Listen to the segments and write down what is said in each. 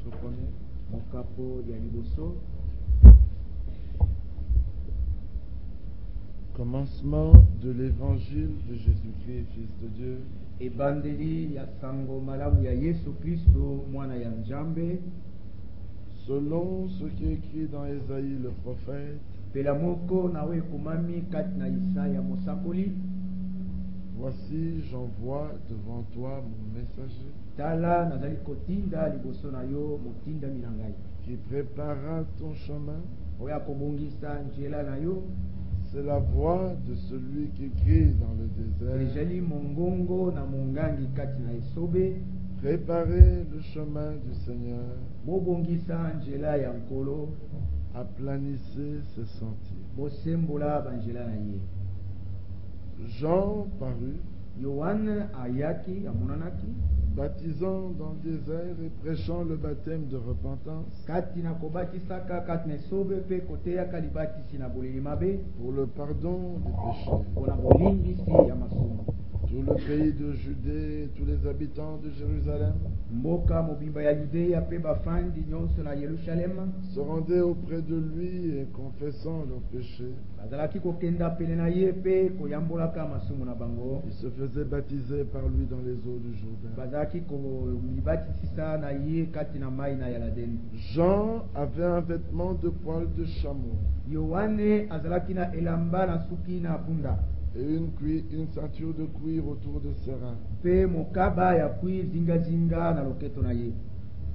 chapitre 1er. Mokapo ya liboso. Commencement de l'évangile de Jésus-Christ, Fils de Dieu. Ebandeli ya sango malamu ya Yesu Kristo mwana ya Nzambe. Selon ce qui est écrit dans Ésaïe le prophète. Pela moko nawe kumami kati na Isaya mosakoli. Voici, j'envoie devant toi mon messager. Tala nazali kotinda liboso na yo motinda minangai. Qui préparera ton chemin. Oya kobongisa njela na yo. C'est la voix de celui qui crie dans le désert. Ejali mongongo na mongangi kati na esobe. Préparez le chemin du Seigneur. Bobongisa njela ya nkolo. Aplanissez ses sentiers. Bosembola banjela na ye. Jean parut. Yohane ayaki amonanaki. Baptisant dans le désert et prêchant le baptême de repentance. Katina kobatisaka katina sobe pe koteya kalibatisi na boleli mabe. Pour le pardon des péchés. Pona bolimbisi ya masumu. Tout le pays de Judée et tous les habitants de Jérusalem. Mboka mobimba ya Judea pe bafandi nyonso na Yerusalem. Se rendaient auprès de lui et confessant leurs péchés. Bazalaki kokenda pene na ye pe koyambolaka masumu na bango. Ils se faisaient baptiser par lui dans les eaux du Jourdain. Bazalaki komibatisisa na ye kati na mai na Yaladeni. Jean avait un vêtement de poil de chameau. Yohane azalaki na elamba na suki na punda. Et une ceinture de cuir autour de ses reins. Pe mokaba ya cuir zinga zinga na loketo na ye.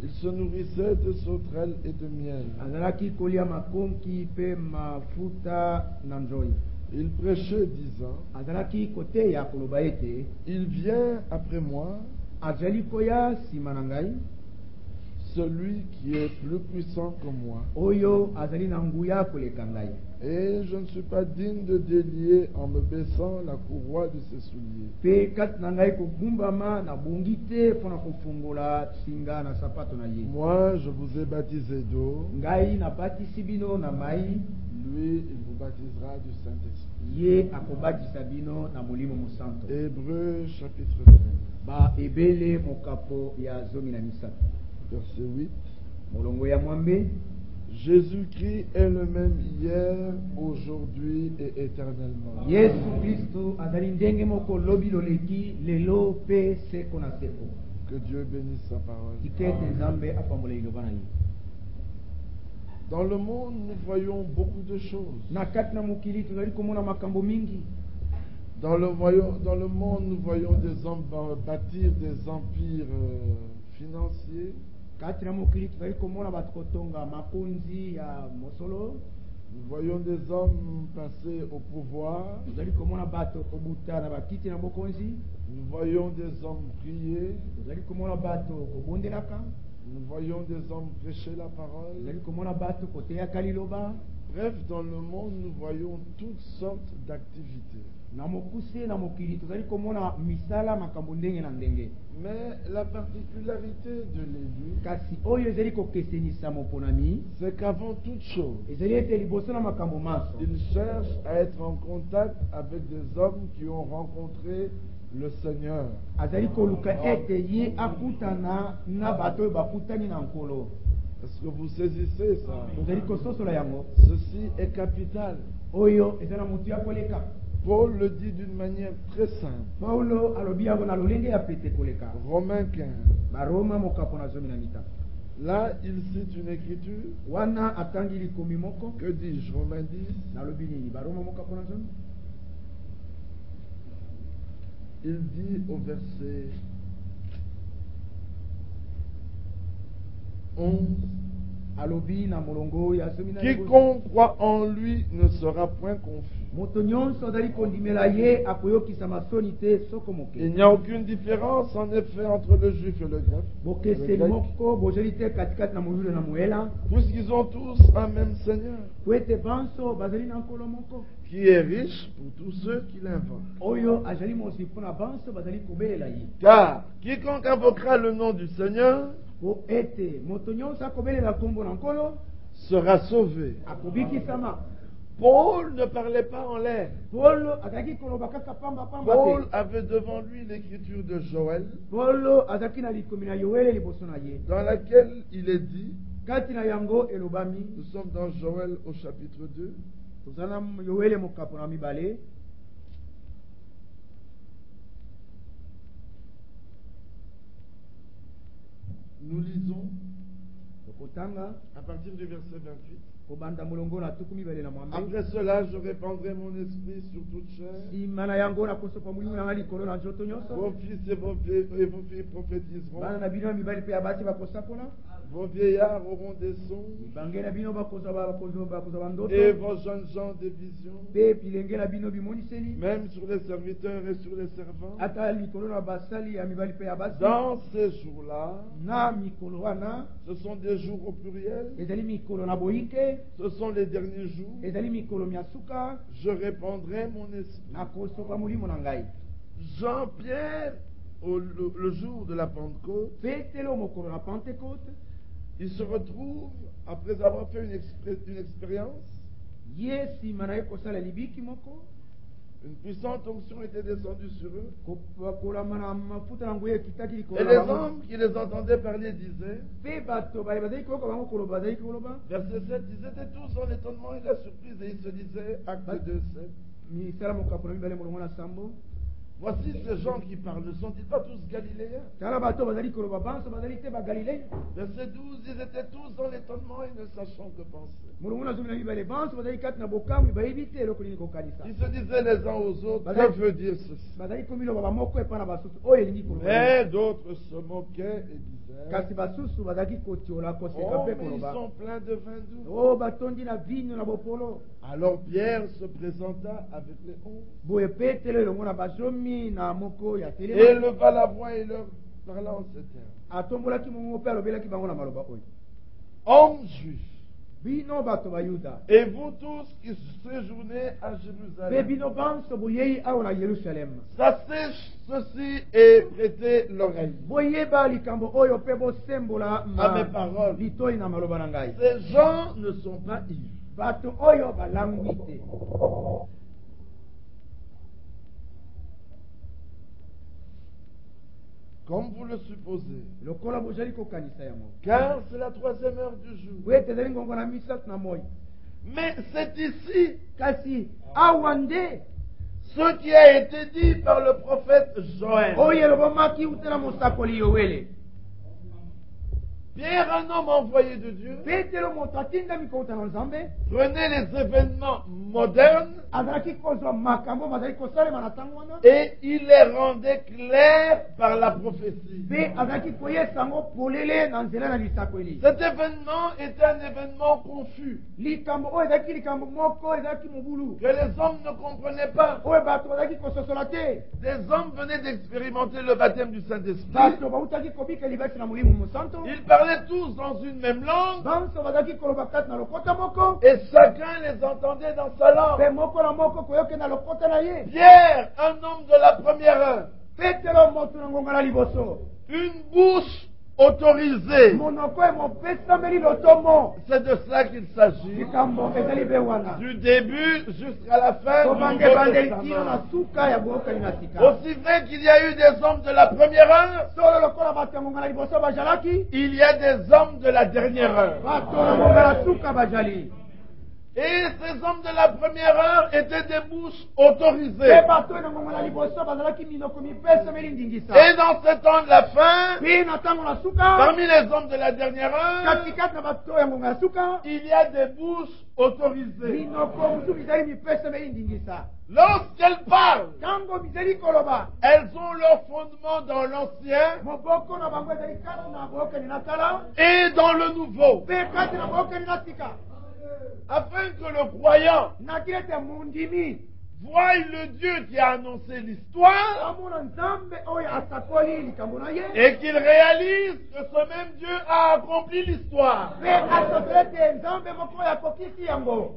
Il se nourrissait de sauterelles et de miel. Azalaki kolia makonki pe mafuta na nzoi. Il prêchait disant. Azalaki kote ya koloba ete. Il vient après moi. Azali koya sima na ngai. Celui qui est plus puissant que moi. Oyo azali na nguya koleka ngai. Et je ne suis pas digne de délier en me baissant la courroie de ses souliers. Pe kat na ngai kogumbama na bongite pona kofungola singa na sapato na ye. Moi, je vous ai baptisé d'eau. Ngai na batisi bino na mai. Lui, il vous baptisera du Saint-Esprit. Ye akobatisa bino na molimo mosanto. Hébreux chapitre 13. Ba ebele mokapo ya zomi na misato. Verset 8. Molongo ya mwambe. Jésus-Christ est le même hier, aujourd'hui et éternellement. Yesu Kristo azali ndenge moko lobi loleki lelo pe seko na seko. Que Dieu bénisse sa parole. Tikete Nzambe apambola iloba na ye. Dans le monde, nous voyons beaucoup de choses. Na kati na mokili tozali komona makambo mingi. Dans le monde, nous voyons des hommes bâtir des empires financiers. Kati na mokili tozali komona bato kotonga makonzi ya mosolo. Nous voyons des hommes passer au pouvoir. Tozali komona bato kobuta na bakiti na bokonzi. Nous voyons des hommes prier. Tozali komona bato kobondelaka. Nous voyons des hommes prêcher la parole. Tozali komona bato koteyaka liloba. Bref, dans le monde, nous voyons toutes sortes d'activités. Na mokuse na mokili tozali komona misala makambo ndenge na ndenge. Mais la particularité de l'élu, kasi oyo ezali kokesenisa moponami, c'est qu'avant toute chose, ezali ete liboso na makambo maso, il cherche à être en contact avec des hommes qui ont rencontré le Seigneur. azali koluka ete ye akutana na bato oyo bakutani na nkolo. Est-ce que vous saisissez ça? Tozali kososola yango. Ceci est capital. Oyo eza na mutu ya koleka. Paul le dit d'une manière très simple. Paulo alobi yango na lolenge ya pete koleka. Romains 15. Baroma mokapo na zomi na mitano. Là, il cite une écriture. Wana atangi likomi moko. Que dis-je? Romains 10. Na lobi nini? Baroma mokapo na zomi. Il dit au verset 11. Alobi na molongo ya zomi na. Quiconque croit en lui ne sera point confus. Moto nyonso azali kondimela ye akoyokisa masoni te soko moke. Il n'y a aucune différence en effet entre le juif et le grec. Bokeseli moko bozali te katikati na moyuda na moela. Puisqu'ils ont tous un même Seigneur. Kwete banso bazali na nkolo moko. Qui est riche pour tous ceux qui l'invoquent. Oyo azali mosi mpona banso bazali kobelela ye. Car quiconque invoquera le nom du Seigneur Po ete moto nyonso akobelela kombo na nkolo sera sauvé. akobikisama. Paul ne parlait pas en l'air. Paul azalaki koloba kaka pamba pamba Paul te. avait devant lui l'écriture de Joël, Paul azalaki na likomi na Yoele liboso na ye. dans laquelle il est dit, Kati na yango elobami, nous sommes dans Joël au chapitre 2, tozala Yoele mokapo na mibale. nous lisons Tokotanga à partir du verset 28. kobanda molongo na tuku mibale na mwambe. Après cela, je répandrai mon esprit sur toute chair. Nsima na yango nakosopa molimo nanga likolo na nzoto nyonso. Vos fils et vos filles prophétiseront. Bana na bino ya mibali mpe ya basi bakosakola. Vos vieillards auront des songes. Bange na bino bakozwa bandoto. Et vos jeunes gens des visions. Mpe bilenge na bino bimoniseli. Même sur les serviteurs et sur les servants. Ata likolo na basali ya mibali mpe ya basi. Dans ces jours-là, Na mikolo wana ce sont des jours au pluriel. ezali mikolo na boyike, Ce sont les derniers jours. ezali mikolo mia suka, Je répandrai mon esprit. nakosopa molimo na ngai. Jean-Pierre, le jour de la Pentecôte, Petelo mokolo na Pentecote, il se retrouve, après avoir fait une expérience, ye nsima na ye kosala libiki moko, une puissante onction était descendue sur eux. kopakolama na mafuta na nguya ekitaki likolo Et na les bango. hommes qui les entendaient parler disaient, Mpe bato bazali koyoka bango koloba, bazali koloba. verset 7, ils étaient tous en étonnement et la surprise, et ils se disaient, acte 2, 7, misala mokapo na mibale molongo na sambo. voici ces gens qui parlent, ne sont-ils pas tous galiléens? Tala bato bazali koloba banso bazali te bagalilei. Verset 12, ils étaient tous en étonnement et ne sachant que penser. Molongo na zomi na mibale banso bazali kati na bokamwi bayebi te eloko nini kokanisa. Ils se disaient les uns aux autres, Bazali- que veut dire ceci? Bazali komiloba bamoko epa na basusu oyo elingi koloba. Mais d'autres se moquaient et disaient, Kasi basusu bazalaki kotiola koseka oh, mpe mais ils koloba. sont pleins de vin doux. O batondi na vino na bopolo. Alors Pierre se présenta avec les 11 Boye petelo elongo na bazomi na moko ya et telema. leva la voix et leur parla en ces termes. Atombolaki mongo mpe alobelaki bango na maloba oyo. Hommes juifs, Bino bato ba Yuda. et vous tous qui séjournez à Mpe Jérusalem, bino banso boyei awa na Yerusalem. sachez ceci et prêtez l'oreille. Boyeba likambo oyo mpe bosembola À mes paroles. litoi na maloba na ngai. Ces gens ne sont pas ivres. Bato oyo balangwi te. Comme vous le supposez, Lokola bozali kokanisa yango. car c'est la 3e heure du jour. Boye tezali ngongo na misatu na moi. Mais c'est ici Kasi awa nde ce qui a été dit par le prophète Joël. oyo elobomaki utela mosakoli Yowele. Pierre, un homme envoyé de Dieu, Petelo moto atindami kouta na Nzambe, prenait les événements modernes azalaki kozwa makambo bazali kosalema na ntango wana, et il les rendait clairs par la prophétie. mpe azalaki koyesa yango polele na nzela na lisakweli. Cet événement était un événement confus Likambo oyo ezalaki likambo moko ezalaki mobulu, que les hommes ne comprenaient pas. oyo bato bazalaki kososola te. Des hommes venaient d'expérimenter le baptême du Saint-Esprit. Bato bautaki kobika libaki na molimo mosanto, Ils parlaient tous dans une même langue banso bazalaki koloba kati na lokota moko, et chacun les entendait dans sa langue. mpe moko na moko koyoke na lokota na ye. Pierre, un homme de la première heure, Petelo moto na ngonga na liboso, une bouche autorisée. monoko emopesameli lotomo. C'est de cela qu'il s'agit. Likambo ezali be wana. Du début jusqu'à la fin du Tobange Nouveau bandeli tino Testament. na suka ya boyokani na sika. Aussi vrai qu'il y a eu des hommes de la première heure, Solo lokola bato ya ngonga na liboso bazalaki, il y a des hommes de la dernière heure. bato na ngonga na suka bazali. Et ces hommes de la première heure étaient des bouches Mpe autorisées. bato na ngonga na liboso bazalaki minoko mipesameli ndingisa. Et dans ce temps de la fin, Mpe na ntango na suka, parmi les hommes de la dernière heure, katikati na bato ya ngonga na suka, il y a des bouches autorisées. minoko mosusu mizali mipesameli ndingisa. Lorsqu'elles parlent, Ntango mizali koloba, elles ont leur fondement dans l'Ancien moboko na bango ezali kati na boyokani na kala, et dans le Nouveau, mpe kati na boyokani na sika. afin que le croyant Naki ete mondimi voie le Dieu qui a annoncé l'histoire amona Nzambe oyo asakoli likambo na ye, et qu'il réalise que ce même Dieu a accompli l'histoire. mpe asopeli ete Nzambe moko oyo akokisi yango.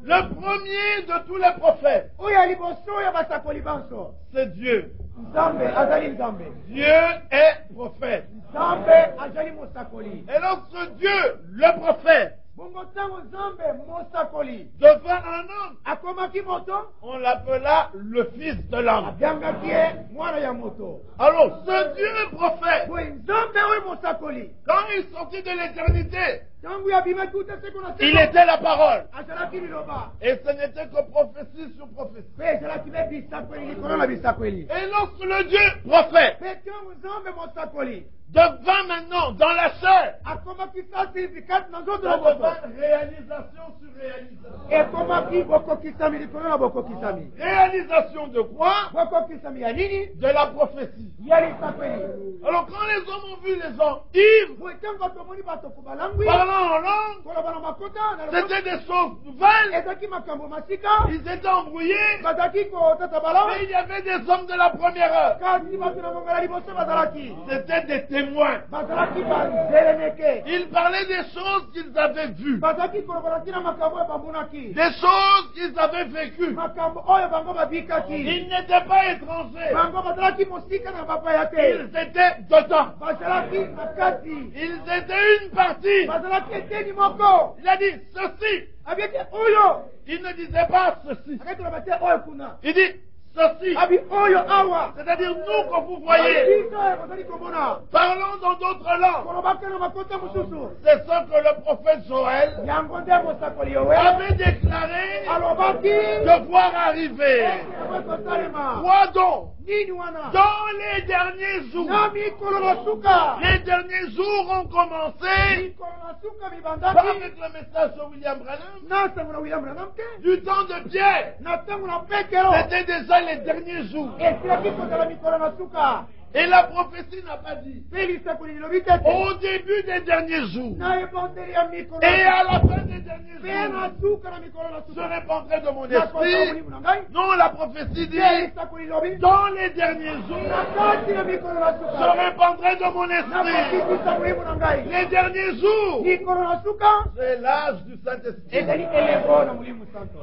Le premier de tous les prophètes, Oyo ya liboso ya basakoli banso, c'est Dieu. Nzambe azali Nzambe, Dieu est prophète. Nzambe azali mosakoli. Et lorsque Dieu, le prophète, bongo ntango nzambe mosakoli devint un homme, akomaki moto on l'appela le fils de l'homme. abyangaki ye mwana ya moto. Alors, ce Dieu prophète, boye nzambe oyo mosakoli quand il sortit de l'éternité, ntango yabimaki uta seko na il seko était la parole. azalaki liloba Et ce n'était que prophétie sur prophétie. mpe ezalaki mpe bisakweli likolo na bisakweli. Et lorsque le Dieu prophète mpe ntango nzambe mosakoli devint maintenant dans la chair, akomaki sasi kati na nzoto ça na moto devint réalisation sur réalisation. ekomaki bokokisami likolo na bokokisami. Réalisation de quoi? bokokisami ya nini? De la prophétie. ya lisakweli. Alors quand les hommes ont vu les gens ivres, boye ntango bato omoni bato kubalangwi parlant en langue, koloba na makota na lopoto, c'était des choses nouvelles, ezalaki makambo masika ils étaient embrouillés, bazalaki kotata mais bala il y avait des hommes de la première heure. kasi bato na ngongala liboso bazalaki C'était des témoins. bazalaki bazeleneke Ils parlaient des choses qu'ils avaient vues, bazalaki koloba ntina makambo oyo bamonaki des choses qu'ils avaient vécues. makambo oyo bango babikaki Ils n'étaient pas étrangers, bango bazalaki mosika na bapaya te ils étaient dedans. bazalaki na kati Ils étaient une partie. bazalaki eteni moko Il a dit ceci. abiete oyo Il ne disait pas ceci. akati koloba te oyo kuna Il dit ceci. abi oyo awa C'est-à-dire nous que vous voyez. biso oyo bazali komona Parlons dans d'autres langues. kolobaka na makota mosusu C'est ce que le prophète Joël yango nde mosakoli yowe avait déclaré alobaki devoir arriver. kosalema Quoi donc? nini wana Dans les derniers jours. na mikolo na suka Les derniers jours ont commencé mikolo na suka pas mibandaki avec le message de William Branham. na ntango na william branham te Du temps de Pierre, na ntango na petero c'était déjà les derniers jours. esilaki kozala mikolo na suka Et la prophétie n'a pas dit mpe lisakoli lilobi te te au début des derniers jours na ebondeli ya mikolo et à la fin des derniers mpe na jours, suka na mikolo na je suka répandrai de mon nakosa esprit. molimo na ngai Non, la prophétie dit mpe lisakoli lilobi dans les derniers na jours, kati na mikolo na je suka répandrai de mon esprit. nakokitisa molimo na ngai Les derniers jours, mikolo na suka c'est l'âge du Saint-Esprit. ezali eleko na molimo santo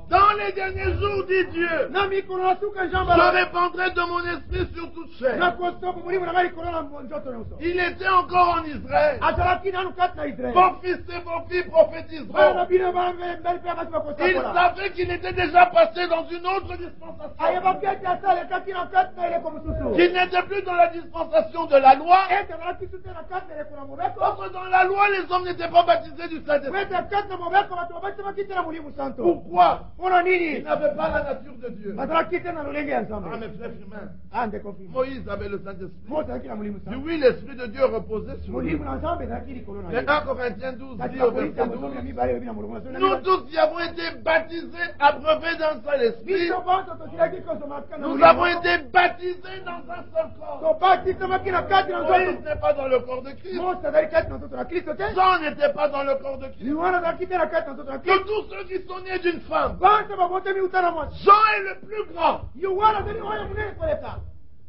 Dans les derniers jours, dit Dieu, na mikolo na suka je njambala répandrai de mon esprit sur toute chair. nakosopa molimo na ngai likolo na nzoto nyonso Il était encore en Israël. azalaki nanu kati na israel Vos fils et vos filles bana na prophétiseront. bino bana mbeli mpe akati Il bakosakola savait qu'il était déjà passé dans une autre dispensation. ayebaki ete asalekaki na kati na eleko mosusu Qu'il n'était plus dans la dispensation de la loi. ete azalaki su te na kati na eleko na mobeko Parce que dans la loi, les hommes n'étaient pas baptisés du po Saint-Esprit. ete kati na mobeko bato babatisaki te na molimo santo Pourquoi? mpona Ils nini n'avaient pas la nature de Dieu. bazalaki te na lolenge ya Ah, nzambe mes frères humains. ndeko fima Moïse avait le Saint-Esprit. mo ozalaki na molimo Dit santo oui, l'Esprit de Dieu reposait sur lui. molimo na nzambe ezalaki likolo na Mais ye 1 Corinthiens 12 kasi dit na au polisi ya verset mosomi ya 12, mibale elobi na molongo na nous tous y avons été baptisés, abreuvés d'un seul esprit. biso bonso tosilaki kosomaka na Nous avons été baptisés dans un seul corps. tobatisamaki na kati na Moïse nzoto n'est pas dans le corps de Christ. mose azali kati na nzoto na kristo te Jean n'était pas dans le corps de Christ. yohana azalaki te na kati na nzoto na Que kristo tous ceux qui sont nés d'une femme, banso babotami uta na mwasi Jean est le plus grand. yohana azali oyo monene koleka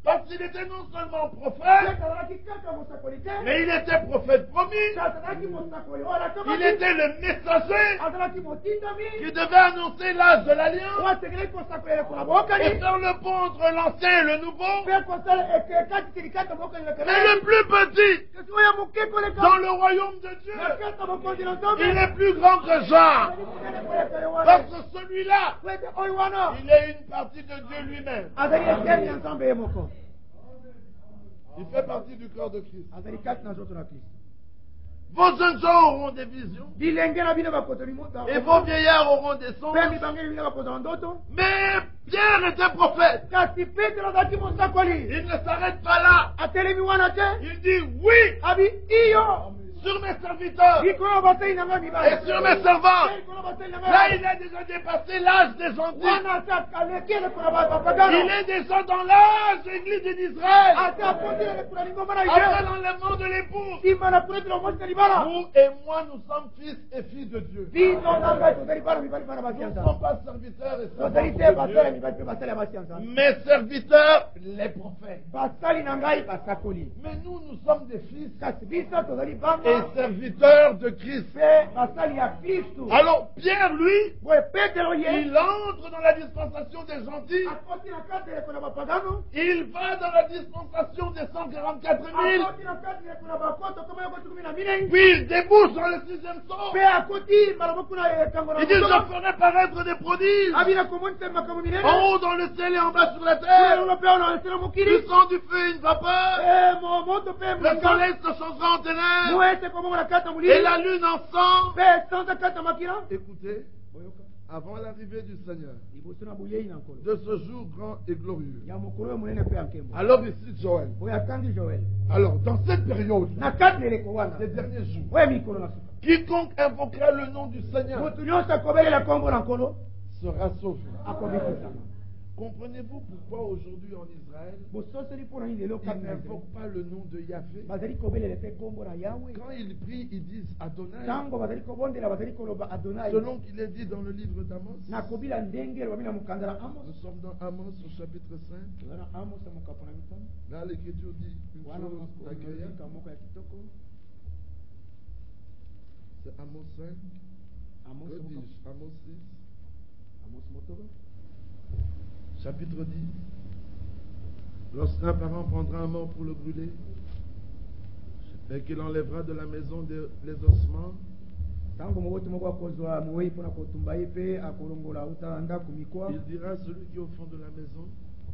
Parce qu'il était non seulement prophète, azalaki kaka mosakoli te mais il était prophète promis. azalaki mosakoli oyo Il alakamaki était le messager azalaki motindami qui devait annoncer l'âge de l'alliance oyo asegelaki kosakoli eleko na et bookani faire le pont entre l'ancien et le nouveau. mpe kosala ekatiteli kati na bookani Mais le plus petit kasi oyo moke koleka dans le royaume de Dieu, na kati na bokonzi na nzambe il est plus grand que Jean. azali monene koleka yohana Parce que celui-là, po ete oyo wana il est une partie de Dieu lui-même. azali eteni ya nzambe ye moko Il fait partie du corps de Christ. azali kati na nzoto na kristo Vos jeunes gens auront des visions bilenge na bino bakotoli moto et vos vieillards auront des songes. mpe mibangeli bino bakozala ndoto Mais Pierre était prophète. kasi petero azalaki mosakoli Il ne s'arrête pas là. atelemi wana te Il dit oui abi iyo sur mes serviteurs likolo na basali na ngai et mibale sur mes servants. likolo na basali na Là, il ngai a déjà dépassé l'âge des gentils. wana ase akaleki eleko na bapagano Il est déjà dans l'âge église d'Israël. ase akoti eleko na lingomba na Après israel l'enlèvement de l'épouse. nsima na kuletela mosi na libala Vous et moi, nous sommes fils et filles de Dieu. bino na ngai tozali bana mibali bana basi ya Nous ne nzambe sommes pas serviteurs et tozali te servants basala de Dieu. mibali mpe basala ya basi ya nzambe Mes serviteurs, les prophètes. basali na ngai basakoli Mais nous, nous sommes des fils kasi biso tozali bana et serviteur de Christ. mpe basali ya kristu. Alors Pierre, lui, boye petelo ye il entre dans la dispensation des gentils. akoti na kati eleko na bapagano, Il va dans la dispensation des 144 000. akoti na kati eleko na bakoto koma yoko 12, Puis il débouche dans le 6e sceau. mpe akoti malamu kuna ekango na Il dit, je moto. ferai paraître des prodiges abina komonisa makambo minene en haut dans le ciel et en bas sur la kuna terre. lulo mpe ona esila Du mokili sang, du feu et une vapeur. moto mpe Le mulaka soleil se changera en ténèbres muete komongo na kati ya et molili la lune en sang. mpe sanza kati ya makila. Écoutez, boyoka avant l'arrivée du Seigneur, liboso na boyei na nkolo de ce jour grand et glorieux. ya mokolo oyo monene mpe ya nkembo. Alors ici, Joël. boye atangi joel Alors, dans cette période, na kati na eleko wana ces derniers jours, oyo mikolo na suka quiconque invoquera le nom du Seigneur moto nyonso akobelela nkombo na nkolo sera sauvé. akobikisama. Comprenez-vous pourquoi aujourd'hui en Israël, bososeli mpo na nini lelo ils kati na Israel n'invoquent pas le nom de Yahvé? bazali kobelela mpe nkombo na yawe. Quand ils prient, ils disent Adonai, ntango bazali kobondela bazali koloba adonai selon qu'il est dit dans le livre d'Amos. na kobila ndenge elobami na mokanda na amos. Nous sommes dans Amos au chapitre 5. wana amos ya mokapo na mitano Là, l'Écriture dit une wana chose agréable. moka moko ya kitoko. C'est Amos 5. amos Que moka- dis-je? Amos 6. amos motoba Chapitre 10. Lorsqu'un parent prendra un mort pour le brûler, et qu'il enlèvera de la maison les ossements, ntango moboti moko akozwa mowei mpona kotumba ye mpe akolongola uta na ndako mikwa il dira à celui qui est au fond de la maison,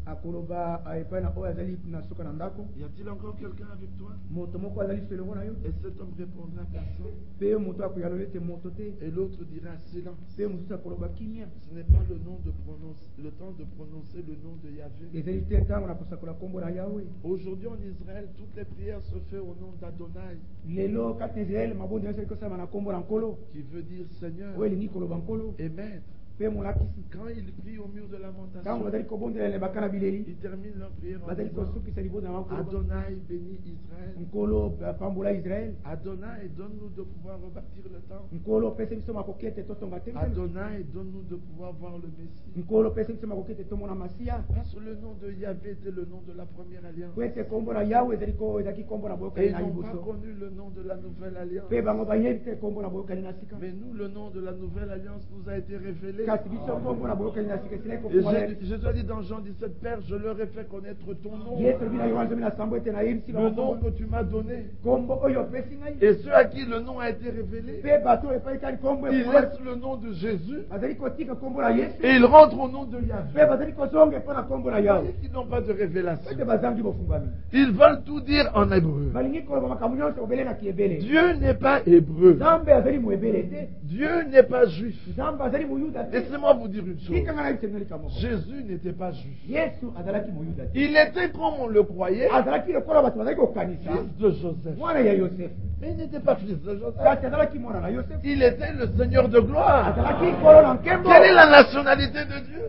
akoloba epai na oyo azali na suka na ndako, y a-t-il encore quelqu'un avec toi? moto moko azali selongo na yo, Et cet homme répondra personne. mpe moto akoyalola ete moto te, Et l'autre dira silence. mpe mosusu akoloba kimia. Ce n'est pas le temps de prononcer le nom de Yahvé. ezali te ntango na kosakola nkombo na yawe. Aujourd'hui en Israël, toutes les prières se font au nom d'Adonai, lelo kati na israele mabonde nyonso ekosalama na nkombo na nkolo qui veut dire Seigneur oyo elingi koloba nkolo et Maître. mpe molakisi. Quand ils prient au mur de ntango lamentation, bazali kobondela lebaka na bileli ils terminent leur prière en bazali disant kosukisa libonda na makolo Adonai bénis Israël. nkolo pambola israele. Adonai, donne-nous de pouvoir rebâtir le temple. nkolo pesa biso makoki ete totonga tempelo. Adonai, donne-nous de pouvoir voir le Messie. nkolo pesa biso makoki ete tomona masiya. Parce que le nom de Yahvé était le nom de la première alliance. po ete nkombo na yawe ezalaki nkombo na Et boyokani ils na n'ont pas liboso, connu le nom de la nouvelle alliance. mpe bango bayebi te nkombo na boyokani na sika. Mais nous, le nom de la nouvelle alliance nous a été révélé. kasi biso nkombo na boyokani na sika esilaki Et kofungwa je te dis dans Jean 17, Père, je leur ai fait connaître ton nom, yesu elobi na yohana zomi na sambo ete nayebisi le nom bango que tu m'as donné. nkombo oyo opesi ngai. Et ceux à qui le nom a été révélé, mpe bato oyo epaikani nkombo ils efungwa laissent le nom de Jésus bazali kotika nkombo na yesu et ils rentrent au nom de mpe Yahvé. bazali kozonga mpo na nkombo na yawe. Qui n'ont pas de révélation. ete bazangi bofungwami Ils veulent tout dire en hébreu. balingi koloba makambo nyonso obele na kiebele. Dieu n'est pas hébreu. nzambe azali moebele te, Dieu n'est pas juif. nzambe azali moyuda te. Laissez-moi vous dire une chose. tikanga na bisengali ka moko Jésus n'était pas juif. yesu azalaki moyuda te, Il était comme on le croyait, azalaki lokola bato bazali kokanisa fils de Joseph. mwana ya yosefu, Mais il n'était pas fils de Joseph. kasi azalaki mwana na yosefu, Il était le Seigneur de gloire. azalaki nkolo na nkembo. Quelle est la nationalité de Dieu?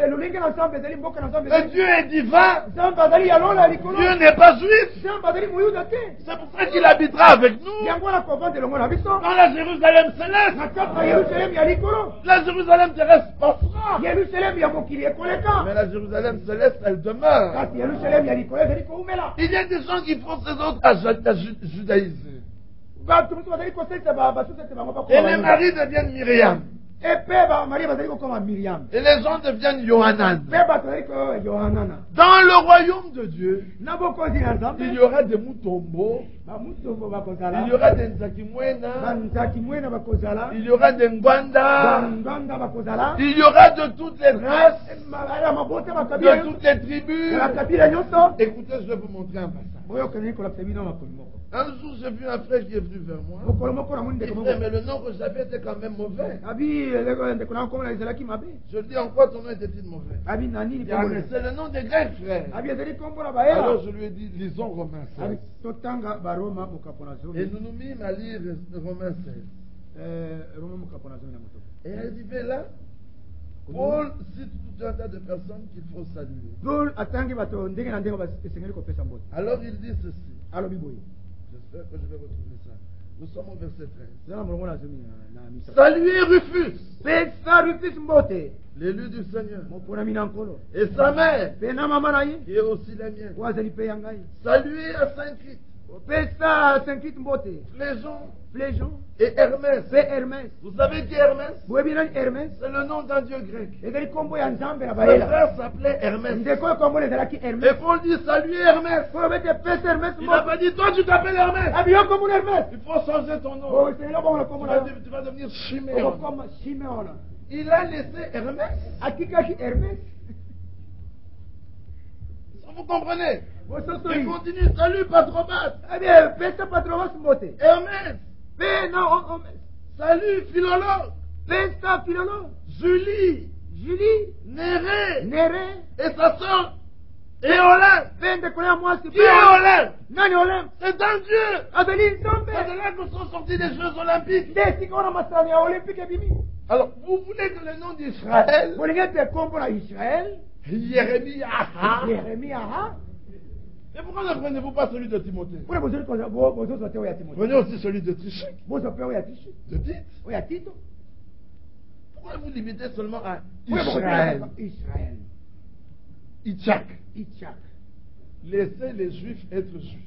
lolenge na nzambe ezali mboka na nzambe Le ezali Dieu est divin. nzambe azali ya lola ya likolo, Dieu n'est pas juif. nzambe azali moyuda te. C'est pour ça qu'il habitera avec nous yango wana kovanda elongo na biso dans la Jérusalem céleste. na kati na yerusalemu ya likolo. La Jérusalem terrestre passera. yerusalemu ya mokili ekoleka, Mais la Jérusalem céleste, elle demeure. kasi yerusalemu ya likolo ezali koumela. Il y a des gens qui font ces autres à judaïser. bato mosusu bazali kosalisa basusu ete bango Et les bakoma maris deviennent Myriam. epe bamaria bazali kokoma miriam, Et les gens deviennent Yohanan. mpe bato bazali ko yohanana. Dans le royaume de Dieu, na bokonzi na nzambe il y aura des Mutombo, bamutombo il y bakozala, aura des Nzakimwena, banzaki mwena bakozala, il y aura des Ngwanda, banganda bakozala, il y aura de toutes les races, ya mabota bakabila de nyonso, toutes les tribus. ya bakabila nyonso. Écoutez, je vais vous montrer un passage. boyokani kolapisa bino makolo moko. Un jour, j'ai vu un frère qui est venu vers moi. mokolo moko namoni Il ndeko disait, moko mais le nom que j'avais était quand même mauvais. abi ndeko na komona ezalaki mabe, Je lui dis, en quoi ton nom était-il mauvais? abi na nini Il dit, ah, mais komona, c'est le nom des Grecs, frère. abi ezali kombo na Alors bayela, je lui ai dit, lisons Romains abi 16. totanga baroma mokapo na Et zomi, nous nous mîmes à lire Romains 16. roma mokapo na zomi na moto. Et arrivé là, Paul cite tout un tas de personnes qu'il faut saluer. Paul atangi bato ndenge na ndenge esengeli kopesa mbote. Alors il dit ceci. alobi boye, J'espère que je vais retrouver ça. Nous sommes au verset 13. zala molongo na zomi na misa. Saluez Rufus, pesa Rufus mbote, l'élu du Seigneur, moponami na nkolo, et sa mère, mpe na mama na ye qui est aussi la mienne. oyo azali mpe ya ngai. Saluez à Saint-Christ, opesa senkit mbote Fléjon et Hermès. pe Hermès. Vous savez qui est Hermès? Boyebi nani Hermès? C'est le nom d'un dieu grec. ezali nkombo ya nzambe na Son bayela. frère s'appelait Hermès. ndeko oyo kombo ezalaki Et Hermès. Paul dit salut Hermès. po obete pesa Hermès Il n'a mbote. pas dit toi tu t'appelles Hermès. abi yo kombo na Hermès. Il faut changer ton nom. oselelo bongo na kombo na yo. Tu vas devenir Chiméon. okokoma Simeona. Il a laissé Hermès. akikaki Hermès. Vous comprenez? Il bososoli. continue. Salut Patrobas. abi pesa Patrobas mbote. Hermès. pe na Salut Philologue. pesa Philolo. Julie. Julie. Néré. Nere. Et sa sœur. Éolène. pe ndeko ya mwasi. Qui est Éolène? nani Olem? C'est un dieu. azali C'est nzambe. de là que sont sortis les Jeux Olympiques. nde esika wana masano ya olympique ebimi. Alors, vous voulez que le nom d'Israël, bolingi ete kombo na Israël. Jérémie, Jérémie aha. et pourquoi ne prenez-vous pas celui de Timothée? Kuna bozozwa te oyo ya Timothée. Prenez aussi celui de Tichik, bozwa pe oyo ya Tishi. de Tite. oyo ya Tito. Pourquoi vous limitez seulement à Oyo Israël? Israël. Itchak. Itchak. Laissez les Juifs être Juifs.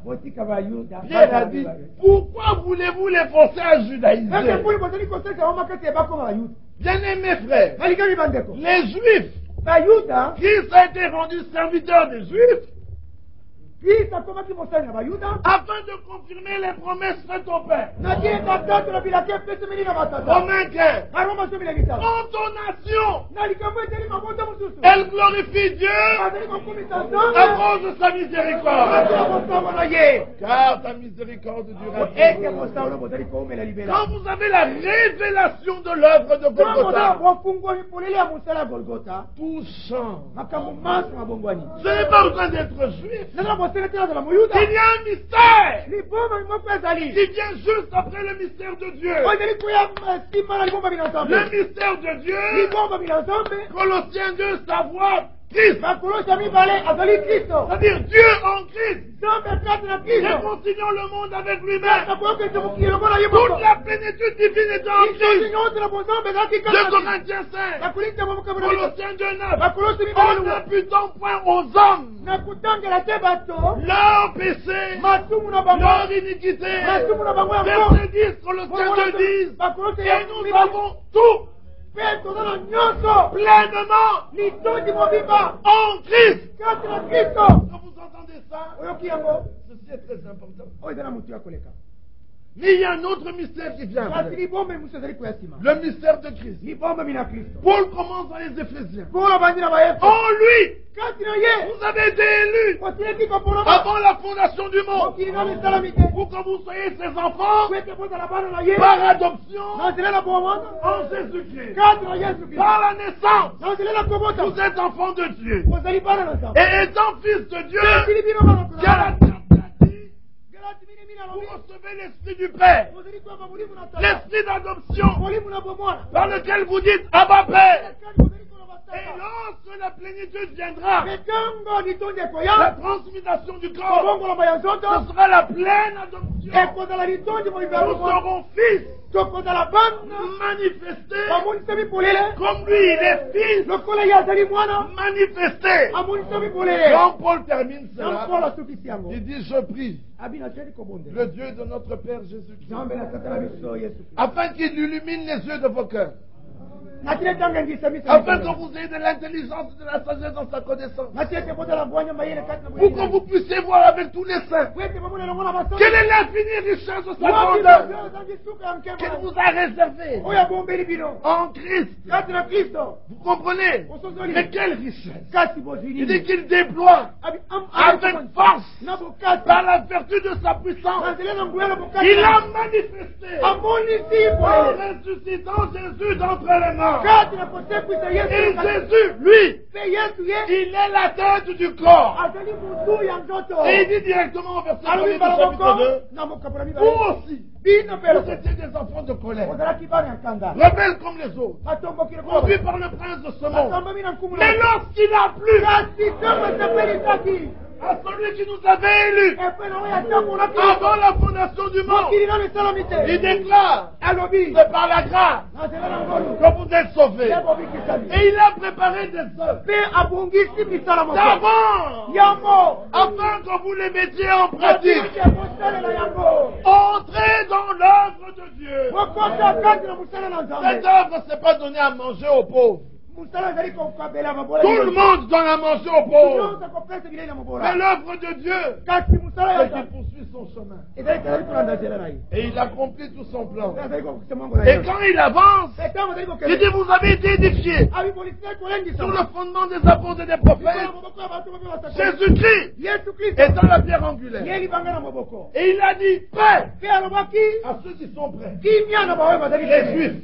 botika bayuda. Pierre a dit, pourquoi voulez-vous les forcer à judaïser? eke mpuli bozali koseka bango makasi ya bakoma bayuda. Bien-aimés frères, balikaki bandeko. les Juifs, bayuda. Christ a été rendu serviteur des Juifs Kristo akomaki mosali na bayuda. afin de confirmer les promesses faites au Père. na tie tatato na bilaki epesemeli na batata. Romains 15. baroma somi na litala. Quant aux nations, na likambo eteli mabota mosusu. elle glorifie Dieu bazali kokumisa à nzambe. cause de sa miséricorde. atia bosango na ye. Car ta miséricorde durera ete toujours. bosango bozali koomela libela. Quand vous avez la révélation de l'œuvre de Golgotha, bofungoli polele ya mosala ya golgota. tout change. makambo manso mabongwani. Ce n'est pas besoin d'être juif. nazala bosala te nazala moyuda. Il y a un mystère liboma moko ezali. qui vient juste après le mystère de Dieu. oyo ezali koya nsima na libomba bina nzambe. Le mystère de Dieu, libomba bina nzambe. Colossiens 2, savoir Christ. bakolosi ya mibale azali kristo. C'est-à-dire Dieu en Christ, nzambe kati na kristo. réconciliant le monde avec lui-même. nakoyokesa mokili lokola ye moko. Toute la plénitude divine est en Christ. nyonso na bonzambe ezalaki 2 kaka. Corinthiens 5, nakolinda momokambo na Colossiens 2, 9. bakolosi En mibale n'imputant point aux hommes nakutangela te bato leur péché, masumu na bango. leur iniquité. masumu na bango yango. Verset 10, Colossiens 2, 10. bakolosi Et nous avons tout mpe toza na nyonso pleinement litondi mobimba en Christ. kati na kristo. Quand vous entendez ça, oyoki yango ceci est très important. oyo eza na motu ya koleka. Mais il y a un autre mystère qui vient kasi après. libomba mosusu ezali koya nsima. Le mystère de Christ. libomba mina kristo. Paul commence dans les Éphésiens. mpona bandi na bayesu. En lui, kati na ye vous avez été élus osileki kopoloma avant la fondation du monde mokili nano esalami te. pour que vous soyez ses enfants po ete bozala bana na ye par adoption na nzela na bomwana en Jésus-Christ. kati na yesu kristo. Par la naissance, na nzela na kobota vous êtes enfants de Dieu. ozali bana na nzambe. Et étant fils de Dieu, esili bino bana na Galate 4 dit, galati mine mina vous lobi. recevez l'esprit du Père, ozali koyamba molimo na tata. l'esprit d'adoption, molimo na bomwana. par lequel vous dites Abba Père. kati ozali koloba Et tata. lorsque la plénitude viendra, metango litondi la ekoya transmutation du corps, kobongoloma ya ce nzoto sera la pleine adoption. ekozala litondi molimo ya Nous bomwana. serons fils tokozala bana manifestés amonisami polele comme lui, il est fils lokola ye azali mwana manifesté. amonisami polele. Quand Paul termine Jean cela, Paul asukisi yango il dit je prie abi nateli kobondela le Dieu de notre Père Jésus-Christ nzambe na tata na biso yesu kristo afin qu'il illumine les yeux de vos cœurs, natili etanga ngisa miso afin que vous ayez de l'intelligence et de la sagesse dans sa connaissance, natili ete bozala bwanya mayele kati na pour que vous puissiez voir avec tous les saints po ete bamona elongo na basango quelle est l'infinie richesse de sa wapi grandeur bazali ozangi suka ya qu'il nkema vous a réservée oyo abombeli bino en Christ. kati na kristo Vous comprenez? osozoli Mais quelle richesse! kasi Il bozwini dit qu'il déploie avec force na bokasi par la vertu de sa na puissance. nzela na nguya na bokasi Il a manifesté amonisi en polele ressuscitant Jésus d'entre les morts. kati na kosekwisa Et yesu Jésus, lui, mpe yesu ye il est la tête du corps. azali motu ya nzoto Et il dit directement au verset 1 alobi du mbala chapitre moko 2, na mokapo na vous mibale aussi, bino mpe vous étiez des enfants de colère, ozalaki bana ya nkanda rebelles comme les autres, batomboki conduits lokola par le prince de ce monde. basambami na nkumu Mais lorsqu'il a plu, kasi ntango esepelisaki à celui qui nous avait élus avant la fondation du monde. Il déclare, c'est par la grâce que vous êtes sauvés. Et il a préparé des œuvres d'avant, afin que vous les mettiez en pratique. Entrez dans l'œuvre de Dieu. Cette œuvre, ce n'est pas donné à manger aux pauvres. Tout le monde donne à manger aux pauvres. Mais l'œuvre de Dieu, c'est qu'il poursuit son chemin. Et il accomplit tout son plan. Et quand il avance, il dit, vous avez été édifiés sur le fondement des apôtres et des prophètes. Jésus-Christ est dans la pierre angulaire. Et il a dit, paix à ceux qui sont prêts. Les Juifs.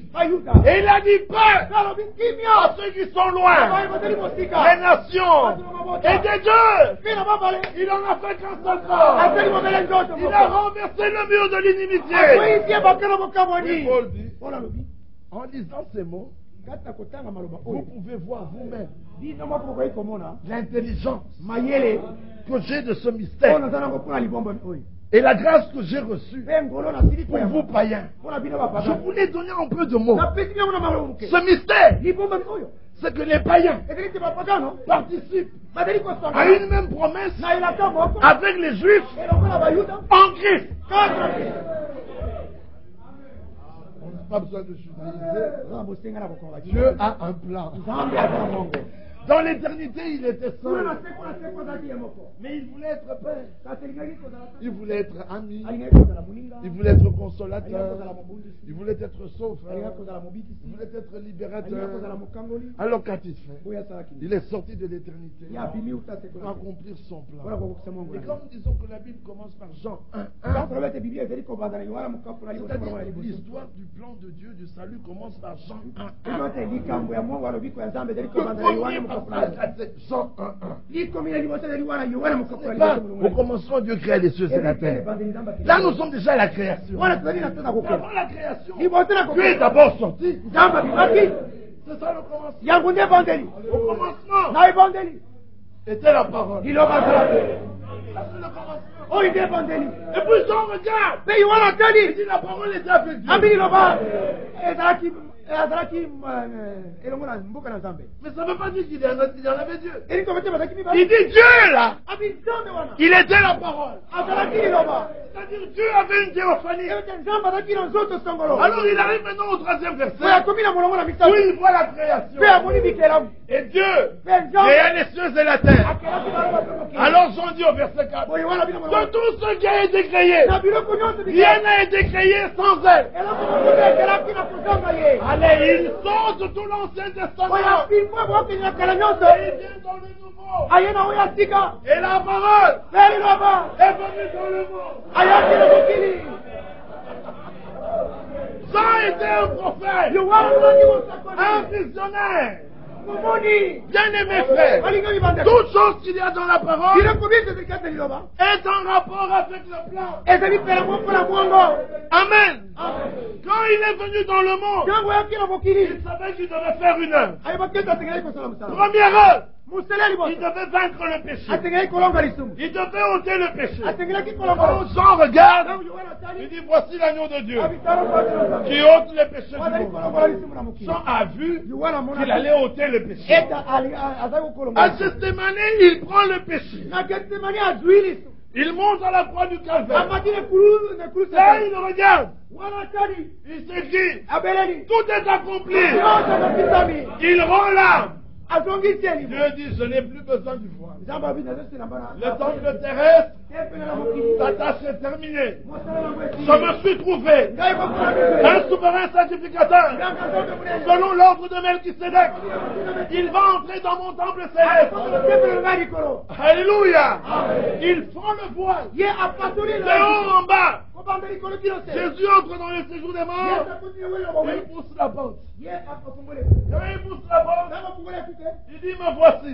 Et il a dit, paix à ceux qui sont loin, les nations, et des deux, il en a fait qu'un seul corps. Il a renversé le mur de l'inimitié. Paul dit, en lisant ces mots, vous pouvez voir vous-même l'intelligence que j'ai de ce mystère et la grâce que j'ai reçue pour vous païens. Je vous l'ai donné en peu de mots. Ce mystère, c'est que les païens participent à une même promesse avec les Juifs en Christ. On n'a pas besoin de judaïser. Dieu a un plan. Dans l'éternité, il était seul. Mais il voulait être père. Il voulait être ami. Il voulait être consolateur. Il voulait être sauveur. Il voulait être libérateur. Alors qu'a-t-il fait? Il est sorti de l'éternité pour accomplir son plan. Et comme disons que la Bible commence par Jean 1:1, l'histoire du plan de Dieu du salut commence par Jean 1:1. Jean 1:1. Au commencement, Dieu créa les cieux et la terre. Là, nous sommes déjà à la création. Avant la création, Dieu est d'abord sorti. C'est ça le commencement. Au commencement, était la parole. C'est le commencement. Et puis Jean regarde. Il dit la parole était avec Dieu. Mais ça ne veut pas dire qu'il y en avait Dieu. Il dit Dieu là. Il était la parole. C'est-à-dire Dieu avait une théophanie. Alors il arrive maintenant au 3e verset où il voit la création. Et Dieu créa les cieux et la terre. Alors Jean dit au verset 4, de tout ce qui a été créé, rien n'a été créé sans elle. Allez, il sort de tout l'Ancien Testament. Et il vient dans le Nouveau. Et la parole est venue dans le monde. Jean était un prophète, un visionnaire. Bien-aimés frères, toute chose qu'il y a dans la parole est en rapport avec le plan. Amen. Quand il est venu dans le monde, il savait qu'il devait faire une œuvre. Première œuvre, il devait vaincre le péché. Il devait ôter le péché. Quand Jean regarde, il dit voici l'agneau de Dieu qui ôte le péché du monde. Jean a vu qu'il allait ôter le péché. À Gethsémane, il prend le péché. Il monte à la croix du Calvaire. Là, il regarde. Il se dit, tout est accompli. Il rend l'âme. Dieu dit, je n'ai plus besoin du voile. Le temple terrestre, sa tâche est terminée. Je me suis trouvé un souverain sacrificateur selon l'ordre de Melchisédek. Il va entrer dans mon temple céleste. Alléluia. Il prend le voile de haut en bas. Jésus entre dans le séjour des morts. Il pousse la porte. Quand il pousse la porte, il dit, me voici.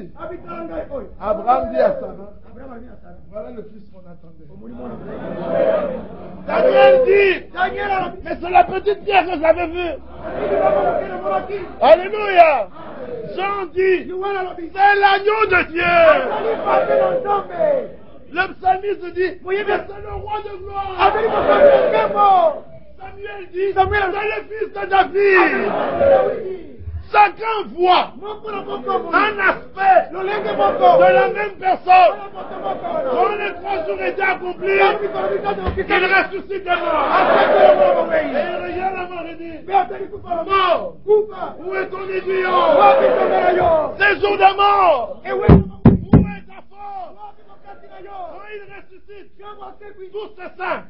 Abraham dit à Sarah, voilà le fils qu'on attendait. Daniel dit, mais c'est la petite pierre que j'avais vue. Alléluia. Jean dit, c'est l'agneau de Dieu. Le psalmiste dit, c'est le roi de gloire. Samuel dit, c'est le fils de David. Chacun voit un aspect de la même personne. Quand les 3 jours étaient accomplis, il ressuscite de mort. Et il regarde la mort et dit, mort, où est ton aiguillon? C'est jour de mort. Où est ta force? Quand il ressuscite, tous ces saints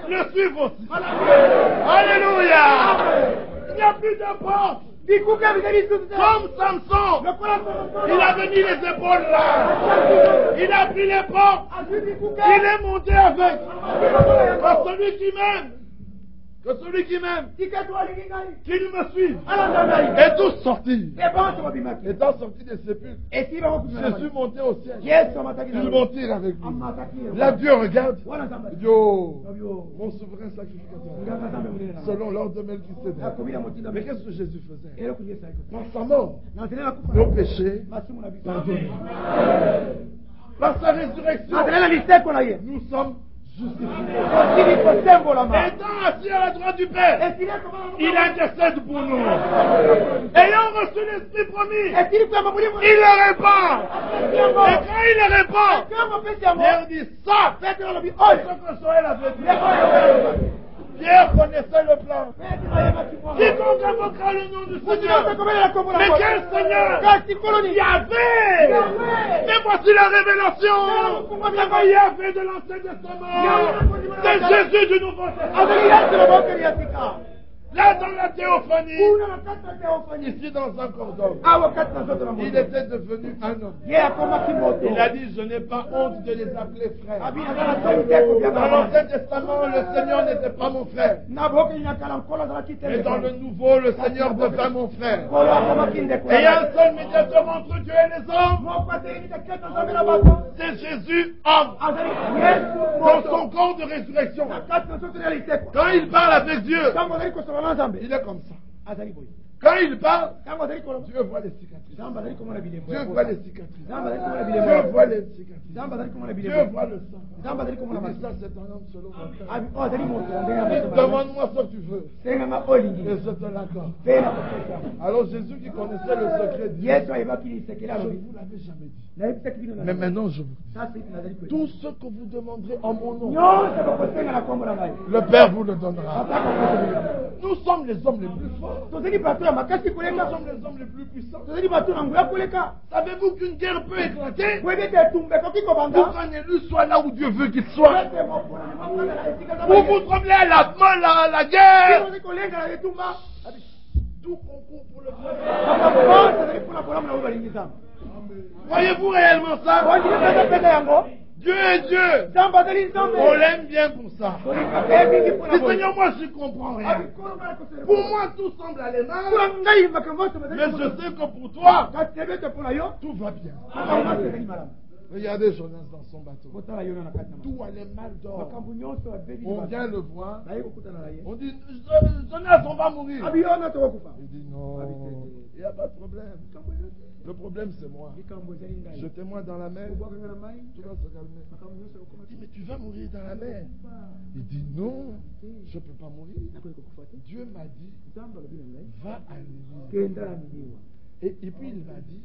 le suivent aussi. Alléluia. Il n'y a plus de porte. Comme Samson, il avait mis les épaules là. Il a pris les portes. Il est monté avec. Que celui qui m'aime, qu'il me suive. Et tous sortis. Étant sortis des sépulcres, Jésus montait au ciel. Ils montirent avec lui. Là, Dieu regarde. Il dit, oh, mon souverain sacrificateur. Selon l'ordre de Melchisédek. Mais qu'est-ce que Jésus faisait? Par sa mort, nos péchés pardonnés. Par sa résurrection, nous sommes étant assis à la droite du Père, il intercède pour nous. Ayant reçu l'Esprit promis, il le répand. Et quand il le répand, Pierre dit ça, c'est ce que serait la vérité. Pierre connaissait le plan. Quiconque invoquera le nom du Seigneur. Mais quel Seigneur? Yahvé. Mais voici la révélation. C'est pas Yahvé de l'Ancien Testament. C'est Jésus du Nouveau Testament. Là dans la théophanie, ici dans un cordon, il était devenu un homme. Il a dit, je n'ai pas honte de les appeler frères. Dans l'Ancien Testament, le Seigneur n'était pas mon frère. Mais dans le Nouveau, le Seigneur devint mon frère. Et il y a un seul médiateur entre Dieu et les hommes. C'est Jésus, homme. Dans son corps de résurrection. Quand il parle avec Dieu, il est comme ça. Quand il parle, Dieu voit les cicatrices. Dieu voit les cicatrices. Dieu voit les cicatrices. Dieu voit le sang. Il dit ça, c'est un homme selon mon cœur. Demande-moi ce que tu veux. Et je te l'accorde. Alors Jésus qui connaissait le secret dit, je ne vous l'avais jamais dit. Mais maintenant je vous dis, tout ce que vous demanderez en mon nom, le Père vous le donnera. Nous sommes les hommes les plus forts. Nous sommes les hommes les plus puissants. Savez-vous qu'une guerre peut éclater pour qu'un élu soit là où Dieu veut qu'il soit? Vous vous tremblez à la guerre. Tout concourt pour le bien. Voyez-vous réellement ça? Dieu est Dieu. On l'aime bien pour ça. Mais Seigneur, moi je ne comprends rien. Pour moi tout semble aller mal. Mais je sais que pour toi, tout va bien. Regardez Jonas dans son bateau. Tout allait mal dehors. On vient le voir. On dit, Jonas, on va mourir. Il dit non, il n'y a pas de problème. Le problème c'est moi. Jetez-moi dans la mer. Tout va se calmer. Il dit, mais tu vas mourir dans la mer. Il dit non, je ne peux pas mourir. Dieu m'a dit, va à Ninive. Et puis il m'a dit,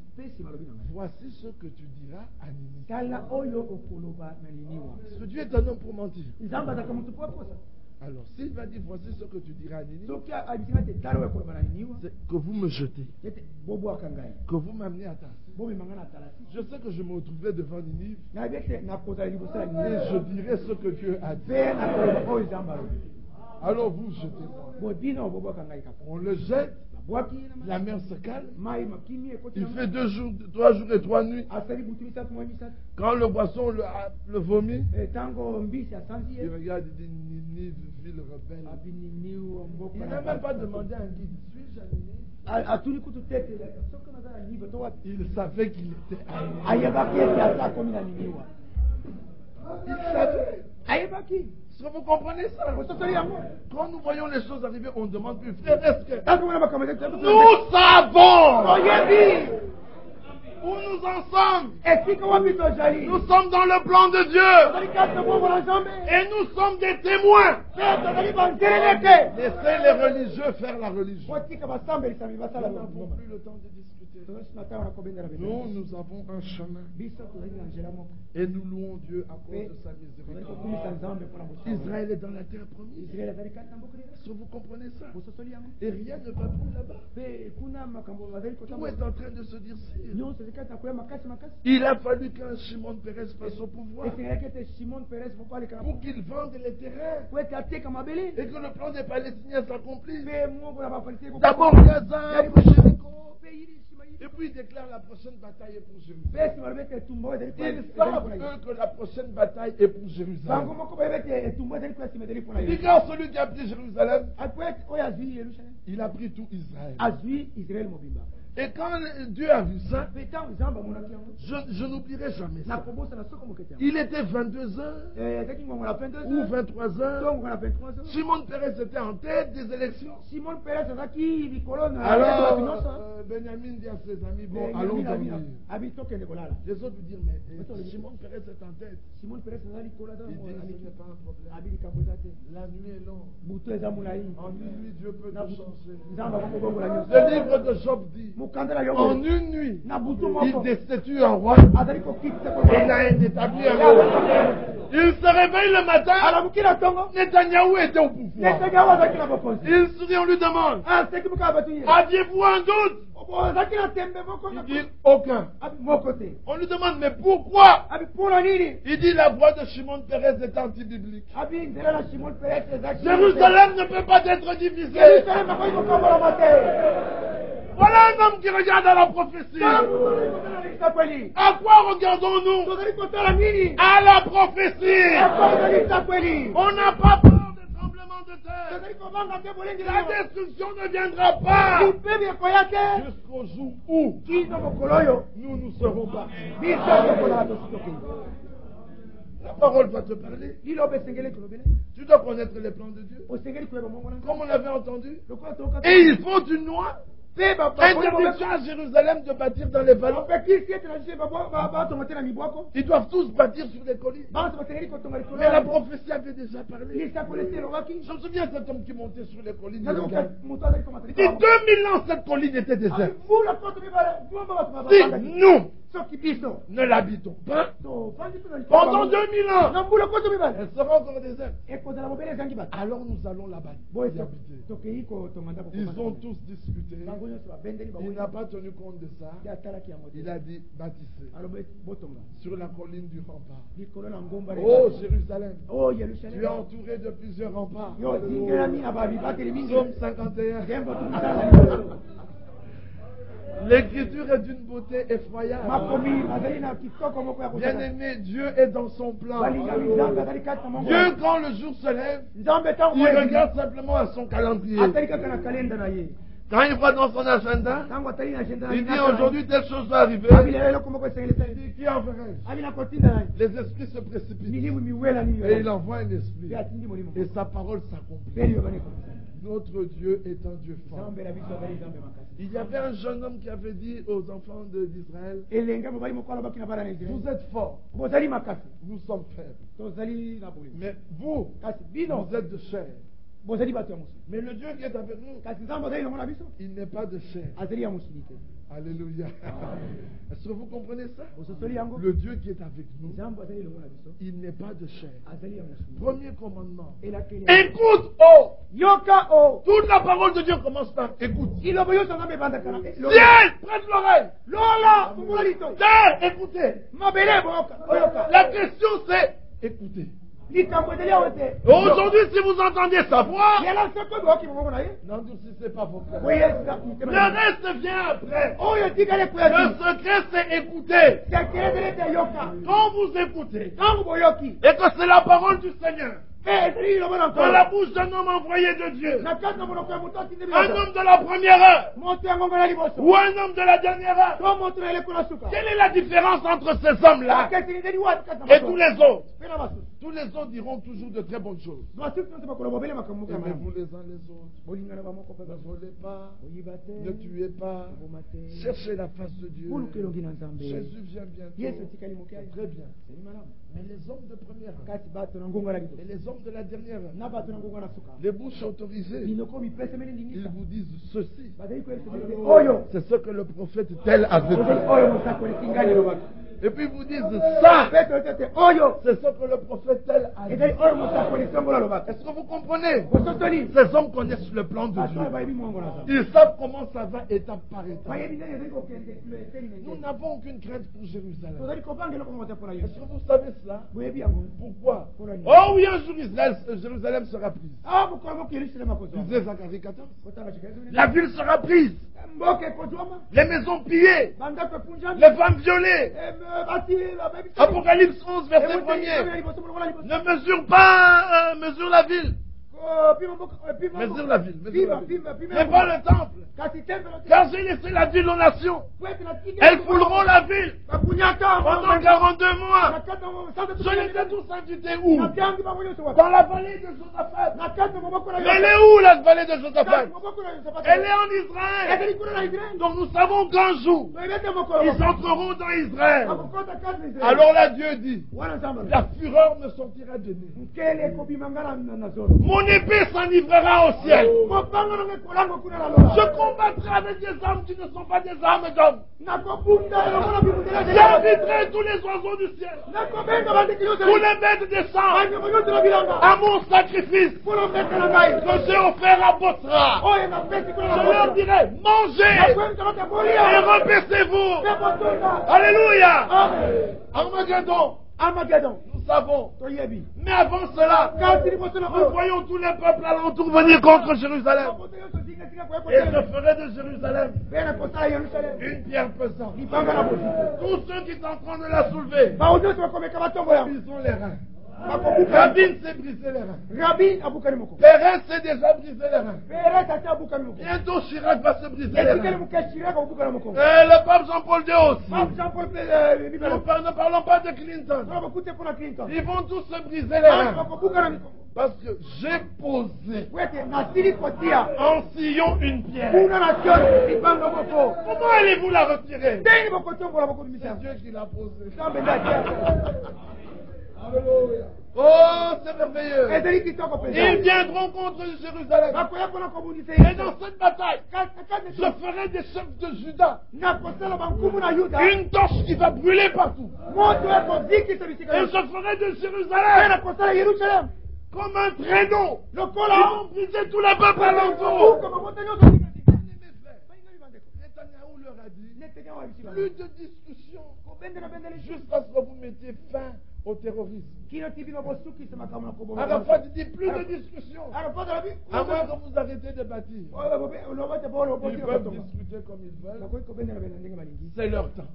voici ce que tu diras à Ninive. Parce que Dieu est un homme pour mentir. Alors s'il m'a dit, voici ce que tu diras à Ninive, c'est que vous me jetez, que vous m'amenez à Tarsis. Je sais que je me retrouverai devant Ninive et je dirai ce que Dieu a dit. Alors vous jetez-moi. On le jette. La mer se calme. Il fait 3 jours et 3 nuits. Quand le poisson le vomit, il regarde et dit, Ninive, ville rebelle. Il n'a même pas demandé à un guide, suis-je à Ninive? Il savait qu'il était à Ninive. Il savait. Est-ce que vous comprenez ça? Quand nous voyons les choses arriver, on ne demande plus, frère, est-ce que nous savons où nous en sommes? Nous sommes dans le plan de Dieu. Et nous sommes des témoins. Laissez les religieux faire la religion. Nous n'avons plus le temps de discuter. Nous avons un chemin. Et nous louons Dieu à cause de sa miséricorde. Israël est dans la terre promise. Est-ce que vous comprenez ça? Et rien ne va plus là-bas. Tout est en train de se dire il a fallu qu'un Shimon Peres passe au pouvoir pour qu'il vende les terrains et que le plan des Palestiniens s'accomplisse. D'abord Gaza, puis Jéricho. Et puis il déclare la prochaine bataille est pour Jérusalem. Ils savent que la prochaine bataille est pour Jérusalem. Regarde celui qui a pris Jérusalem. Il a pris tout Israël. Et quand Dieu a vu ça, je n'oublierai jamais ça. Il était 22 ans ou 23 ans. Shimon Peres était en tête des élections. Alors, Benjamin dit à ses amis, bon, allons dormir. Les autres lui disent, mais Shimon Peres est en tête. Il dit, ce n'est pas un problème. La nuit est longue. En une nuit, Dieu peut tout changer. Le livre de Job dit, en une nuit, il destitue un roi et il a établi un roi. Il se réveille le matin, Netanyahou était au pouvoir. Il sourit, on lui demande, aviez-vous un doute? Il dit aucun. On lui demande, mais pourquoi? Il dit la voix de Shimon Peres est anti-biblique. Jérusalem ne peut pas être divisée. Voilà un homme qui regarde à la prophétie. À quoi regardons-nous? À la prophétie. On n'a pas peur des tremblements de terre. La destruction ne viendra pas jusqu'au jour où nous nous serons partis. La parole doit te parler. Tu dois connaître les plans de Dieu. Comme on l'avait entendu. Et il faut une loi. Interdiction à Jérusalem de bâtir dans les vallons. Ils doivent tous bâtir sur les collines. Mais la prophétie avait déjà parlé. Je me souviens de cet homme qui montait sur les collines. Il dit 2000 ans cette colline était déserte. Si nous ne l'habitons pas pendant 2000 ans, elle sera encore déserte. Alors nous allons là-bas y habiter. Ils ont tous discuté. Il n'a pas tenu compte de ça. Il a dit bâtissez sur la colline du rempart. Oh Jérusalem, tu es entouré de plusieurs remparts. Psaume 51. L'écriture est d'une beauté effroyable. Bien-aimé, Dieu est dans son plan. Dieu, quand le jour se lève, il regarde simplement à son calendrier. Quand il voit dans son agenda, il dit aujourd'hui telle chose va arriver. Il dit qui enverrai-je? Les esprits se précipitent. Et il envoie un esprit. Et sa parole s'accomplit. Notre Dieu est un Dieu fort. Il y avait un jeune homme qui avait dit aux enfants d'Israël, vous êtes forts, nous sommes faibles. Mais vous êtes de chair. Mais le Dieu qui est avec nous, il n'est pas de chair. Alléluia. Est-ce que vous comprenez ça? Le Dieu qui est avec nous, il n'est pas de chair. Premier commandement. Écoute, oh! Toute la parole de Dieu commence par écoute. Ciel, prête l'oreille. Terre, écoutez. La question c'est écoutez. Aujourd'hui, si vous entendez sa voix, n'endurcissez pas vos cœurs. Le reste vient après. Le secret, c'est écouter. Quand vous écoutez, et que c'est la parole du Seigneur, dans la bouche d'un homme envoyé de Dieu, un homme de la première heure ou un homme de la dernière heure, quelle est la différence entre ces hommes-là et tous les autres? Tous les autres diront toujours de très bonnes choses. Aimez-vous les uns les autres. Ne volez pas. Ne tuez pas. Cherchez la face de Dieu. Jésus vient bientôt. Très bien. Mais les hommes de première heure et les hommes de la dernière heure, les bouches autorisées, ils vous disent ceci. C'est ce que le prophète tel avait dit. Et puis vous disent ça. C'est ce que le prophète tel a dit. Est-ce que vous comprenez? Ces hommes connaissent le plan de Dieu. Ils savent comment ça va étape par étape. Nous n'avons aucune crainte pour Jérusalem. Est-ce que vous savez cela? Pourquoi? Oh oui, un jour Jérusalem sera prise. Lisez Zacharie 14. La ville sera prise. Les maisons pillées. Les femmes violées. Apocalypse 11, verset 1er. Ne mesure pas, mesure la ville. Mesure la ville. Mais pas le temple. Car j'ai laissé la ville aux nations. Elles fouleront la ville pendant 42 mois. Je les ai tous invités où? Dans la vallée de Josaphat. Mais elle est où la vallée de Josaphat? Elle est en Israël. Donc nous savons qu'un jour, ils entreront dans Israël. Alors là, Dieu dit, la fureur me sortira de nez. Mon épée s'enivrera au ciel. Je combattrai avec des armes qui ne sont pas des armes d'hommes. J'inviterai tous les oiseaux du ciel, tous les bêtes des champs, à mon sacrifice que j'ai offert à Botsra. Je leur dirai, mangez et repaissez-vous. Alléluia. Armageddon. Nous savons. Mais avant cela, nous voyons tous les peuples alentour venir contre Jérusalem. Et je ferai de Jérusalem une pierre pesante. Tous ceux qui sont en train de la soulever, ils ont les reins. Rabin s'est brisé les reins. Pérez s'est déjà brisé les reins. Bientôt Chirac va se briser les reins. Et le pape Jean-Paul II aussi. Ne parlons pas de Clinton. Ils vont tous se briser les reins. Parce que j'ai posé en sillon une pierre. Comment allez-vous la retirer? C'est Dieu qui l'a posée. Oh, c'est merveilleux. Ils viendront contre Jérusalem. Et dans cette bataille, je ferai des chefs de Juda une torche qui va brûler partout. Et je ferai de Jérusalem comme un traîneau. Ils vont briser tous les peuples alentour. Netanyahou leur a dit, plus de discussion jusqu'à ce que vous mettiez fin au terrorisme. Arafat dit plus de discussion. À moins que vous arrêtez de bâtir. Ils peuvent discuter comme ils veulent. C'est leur temps.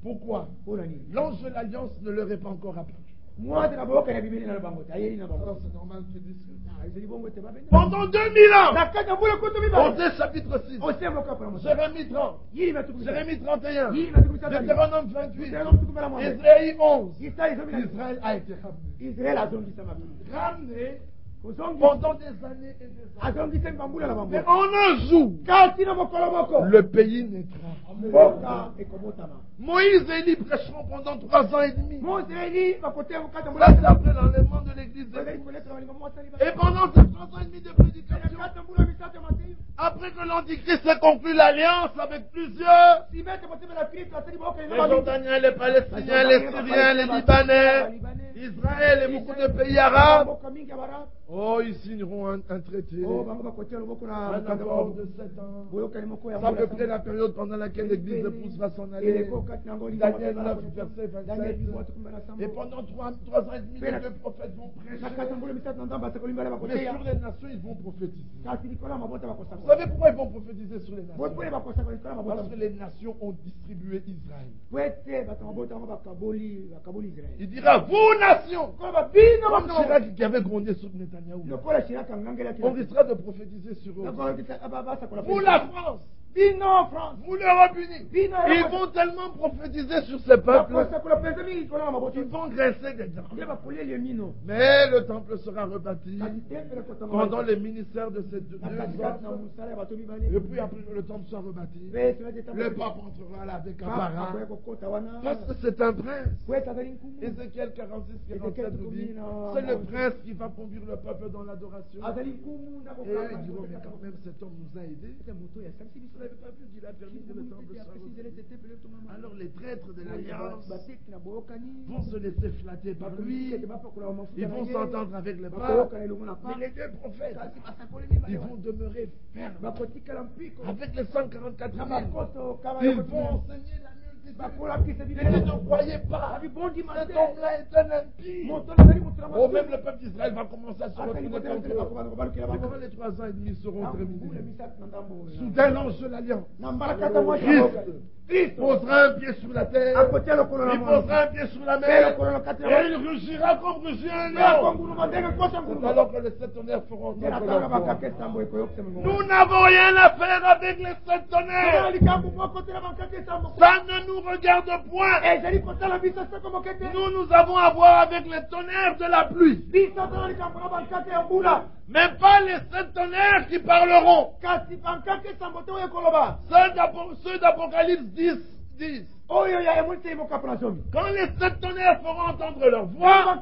Pourquoi? L'ange de l'alliance ne leur est pas encore apparu. C'est normal que tu discutes. Pendant 2000 ans, Osée chapitre 6, Jérémie 30, Jérémie 31, Deutéronome 28, Isaïe 11, Israël a été ramené pendant des années et des années. Mais en un jour, le pays naîtra. Moïse et Élie prêcheront pendant 3 ans et demi. Ça, c'est après l'enlèvement de l'église. Et pendant ces 3 ans et demi de prédication, après que l'Antichrist ait conclu l'alliance avec plusieurs, les Jordaniens, les Palestiniens, les Syriens, les Libanais, Israël et beaucoup de pays arabes, oh, ils signeront un traité, un accord de 7 ans. C'est à peu près la période pendant laquelle l'église épouse va s'en aller. Daniel 9, verset 27. Et pendant 3 ans et demi, les 2 prophètes vont prêcher. Mais sur les nations, ils vont prophétiser. Vous savez pourquoi ils vont prophétiser sur les nations? Parce que les nations ont distribué Israël. Il dira, vous nations, comme Chirac qui avait grondé sur Netanyahou, on risquera de prophétiser sur eux. Pour la France, Vous l'Europe unie. Ils vont tellement prophétiser sur ces peuples. Ils vont graisser des dents. Mais le temple sera rebâti pendant les ministères de ces deux hommes. Et puis après que le temple soit rebâti, le pape entrera là avec apparat. Parce que c'est un prince. Ézéchiel 46-47 nous dit, c'est le prince qui va conduire le peuple dans l'adoration. Et eux, ils diront, mais quand même cet homme nous a aidés. Vous n'avez pas vu qu'il a permis que le temple soit rebâti. Alors les traîtres de l'alliance vont se laisser flatter par lui. Ils vont s'entendre avec le pape. Mais les deux prophètes, ils vont demeurer fermes. Avec les 144 000, ils vont enseigner la multitude. Et ne croyez pas, cet homme-là est un impie. Oh, même le peuple d'Israël va commencer à se retourner contre eux. Et quand les 3 ans et demi seront terminés, soudain l'ange de l'alliance, Christ posera un pied sur la terre, il posera un pied sur la mer, et il rugira comme rugit un lion. Alors que les 7 tonnerres feront entendre leur voix. Nous n'avons rien à faire avec les 7 tonnerres. Ça ne nous regarde point. Nous avons à voir avec les tonnerres de la pluie. Mais pas les 7 tonnerres qui parleront. Ceux d'Apocalypse 10. Quand les 7 tonnerres feront entendre leur voix,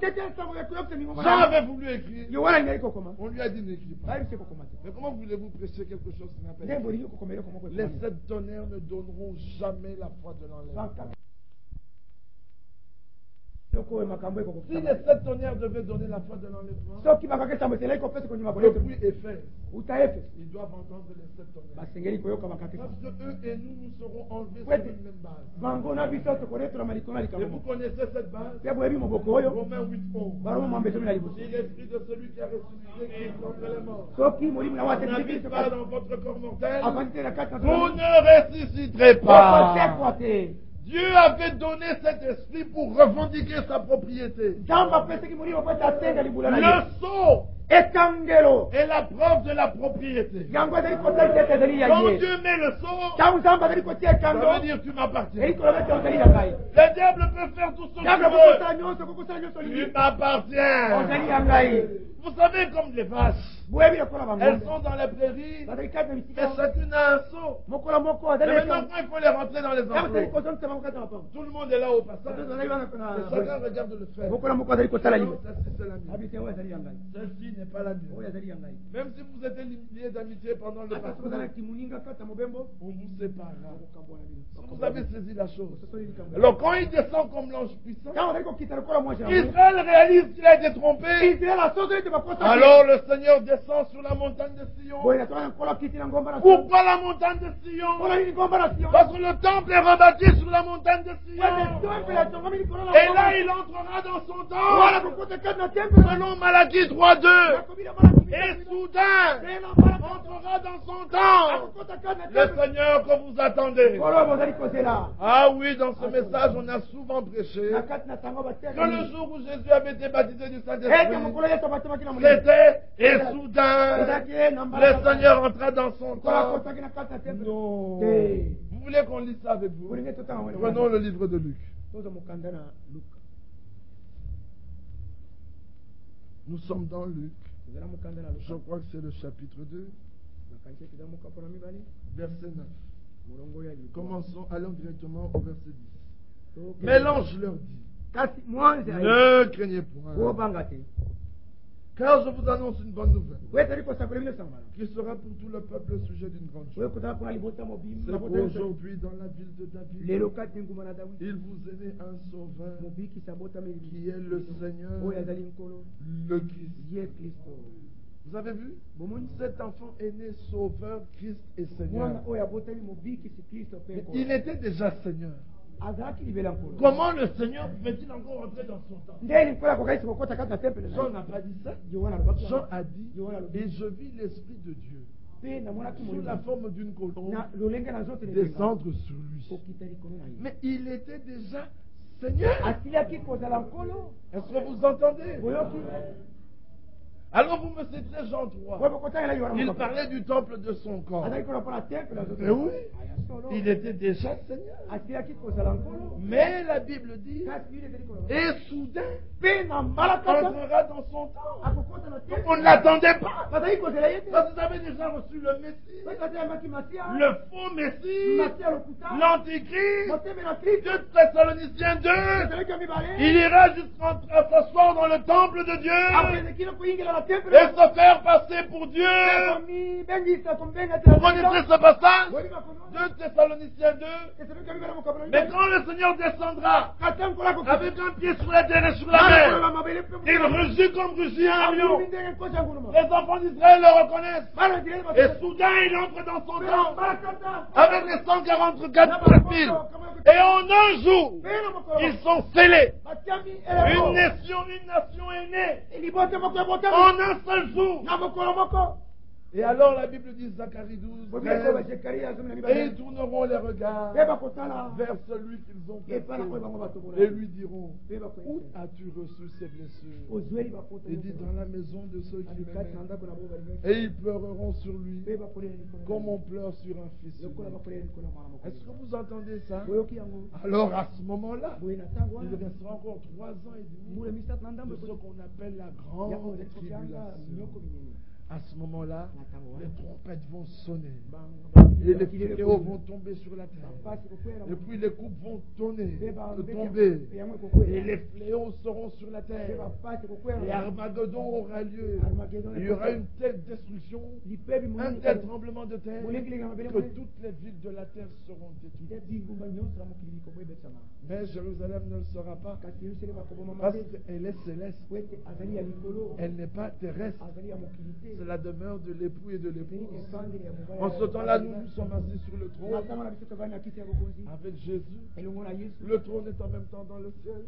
Jean avait voulu écrire. On lui a dit n'écris pas. Mais comment voulez-vous prêcher quelque chose qui n'a pas été? Les 7 tonnerres ne donneront jamais la foi de l'enlèvement. Si les 7 tonnerres devaient donner la foi de l'enlèvement, le puits est fait. Ils doivent entendre les 7 tonnerres. Parce que eux et nous serons enlevés sur une même base. Et vous connaissez cette base? Romains 8:11. Si l'esprit de celui qui a ressuscité Christ entre les morts n'habite pas dans votre corps mortel, vous ne ressusciterez pas. Dieu avait donné cet esprit pour revendiquer sa propriété. Le sceau est la preuve de la propriété. Quand Dieu met le sceau, ça veut dire tu m'appartiens. Le diable peut faire tout ce qu'il veut. Tu m'appartiens. Vous savez, comme les vaches, elles sont dans les prairies, et chacune a un seau. Mais maintenant, quand il faut les rentrer dans les enclos, tout le monde est là au passage. Et chacun regarde le fer. Celle-ci n'est pas la mienne. Même si vous êtes liés d'amitié pendant le passage, on vous séparera. Vous avez saisi la chose. Alors quand il descend comme l'ange puissant, Israël réalise qu'il a été trompé. Alors le Seigneur descend sur la montagne de Sion. Pourquoi la montagne de Sion? Parce que le temple est rebâti sur la montagne de Sion. Et là il entrera dans son temple. Selon Malachie 3:2. Et soudain entrera dans son temple. Le Seigneur que vous attendez. Ah oui, dans ce message on a souvent prêché que le jour où Jésus avait été baptisé du Saint-Esprit, c'était et soudain le Seigneur entra dans son temple. Non. Vous voulez qu'on lise ça avec vous? Prenons le livre de Luc. Nous sommes dans Luc. Je crois que c'est le chapitre 2, verset 9. Commençons, allons directement au verset 10. Mais l'ange leur dit, ne craignez point, car je vous annonce une bonne nouvelle, qui sera pour tout le peuple le sujet d'une grande chose. C'est qu'aujourd'hui, dans la ville de David, il vous est né un sauveur, qui est le Seigneur, le Christ. Vous avez vu? Cet enfant est né sauveur, Christ et Seigneur. Mais il était déjà Seigneur. Comment le Seigneur pouvait-il encore entrer dans son temple? Jean n'a pas dit ça. Jean a dit, et je vis l'Esprit de Dieu sous la forme d'une colombe descendre sur lui. Mais il était déjà Seigneur. Est-ce que vous entendez? Alors vous me citerez Jean 3. Il parlait du temple de son corps. Mais oui, il était déjà Seigneur. Mais la Bible dit, et soudain, entrera dans son temps. Donc on ne l'attendait pas. Parce que vous avez déjà reçu le Messie, le faux Messie, l'Antichrist. 2 Thessaloniciens 2, il ira jusqu'à s'asseoir dans le temple de Dieu et se faire passer pour Dieu. Vous connaissez ce passage? 2 Thessaloniciens 2. Mais quand le Seigneur descendra avec un pied sur la terre et sur la mer, il rugit comme rugit un lion. Les enfants d'Israël le reconnaissent. Et soudain il entre dans son temps avec les 144 000. Et en un jour, ils sont scellés. Une nation est née. En un seul jour. Et alors la Bible dit, Zacharie 12, et ils tourneront les regards vers celui qu'ils ont placé et lui diront, où as-tu reçu ces blessures? Il dit, dans la maison de ceux qui m'aiment. Et ils pleureront sur lui comme on pleure sur un fils. Est-ce que vous entendez ça? Alors à ce moment-là, il restera encore 3 ans et demi de ce qu'on appelle la grande tribulation. À ce moment-là, les trompettes vont sonner. Et les fléaux vont tomber sur la terre. Et puis les coupes vont tomber. Et les fléaux seront sur la terre. Et Armageddon aura lieu. Il y aura une telle destruction, un tel tremblement de terre, que toutes les villes de la terre seront détruites. Mais Jérusalem ne le sera pas. Parce qu'elle est céleste. Elle n'est pas terrestre. C'est la demeure de l'époux et de l'épouse. En ce temps-là, nous sommes assis sur le trône avec Jésus. Le trône est en même temps dans le ciel.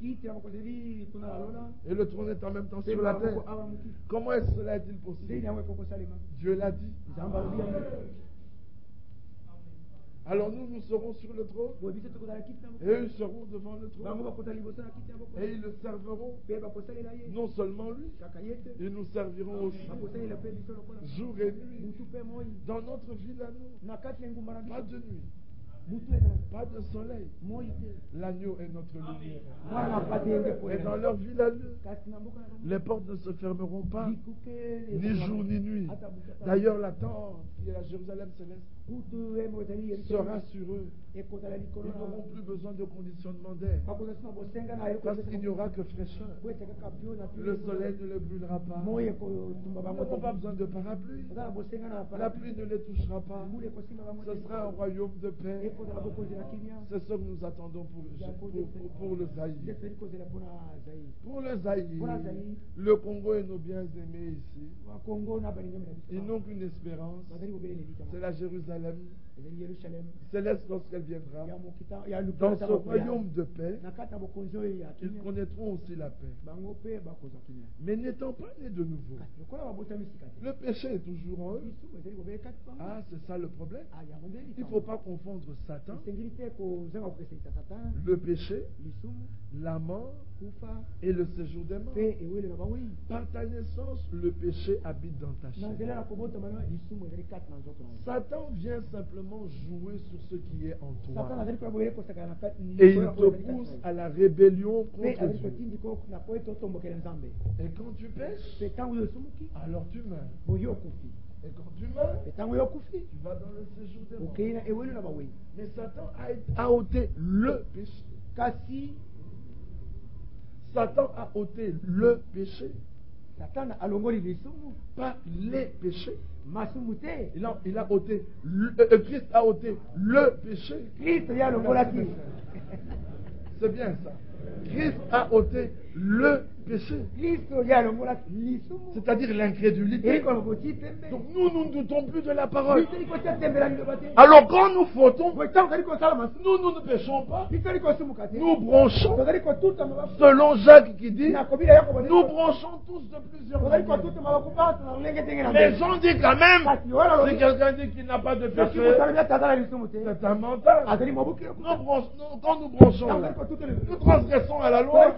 Et le trône est en même temps sur la terre. Comment cela est-il possible? Dieu l'a dit. Alors nous serons sur le trône et eux seront devant le trône et ils le serviront, non seulement lui, ils nous serviront aussi jour et nuit dans notre ville à nous. Pas de nuit, pas de soleil. L'agneau est notre lumière. Et dans leur ville à eux, les portes ne se fermeront pas, ni jour ni nuit. D'ailleurs, la tente qui est à Jérusalem céleste sera sur eux. Ils n'auront plus besoin de conditionnement d'air, parce qu'il n'y aura que fraîcheur. Le soleil ne les brûlera pas. Ils n'auront pas besoin de parapluie. La pluie ne les touchera pas. Ce sera un royaume de paix. C'est ce que nous attendons pour le Zaïre. Pour le Zaïre, le Congo et nos bien-aimés ici, ils n'ont qu'une espérance, c'est la Jérusalem céleste lorsqu'elle viendra. Dans ce royaume de paix, ils connaîtront aussi la paix. Mais n'étant pas nés de nouveau, le péché est toujours en eux. Ah, c'est ça le problème. Il ne faut pas confondre Satan, le péché, la mort et le séjour des morts. Par ta naissance, le péché habite dans ta chair. Satan vient simplement jouer sur ce qui est en toi. Et il te pousse à la rébellion contre Dieu. Et quand tu pêches, alors tu meurs. Et quand tu meurs, tu vas dans le séjour des morts. Mais Satan a ôté le péché. Satan a ôté le péché. Pas les péchés. Il a ôté Christ a ôté le péché. C'est bien ça. Christ a ôté le péché. C'est-à-dire l'incrédulité. Donc nous ne doutons plus de la parole. Alors quand nous fautons, nous ne péchons pas. Nous bronchons. Selon Jacques qui dit, nous bronchons tous de plusieurs manières. Mais j'en dis quand même, si quelqu'un dit qu'il n'a pas de péché, c'est un menteur. Quand nous bronchons, nous transgressons à la loi.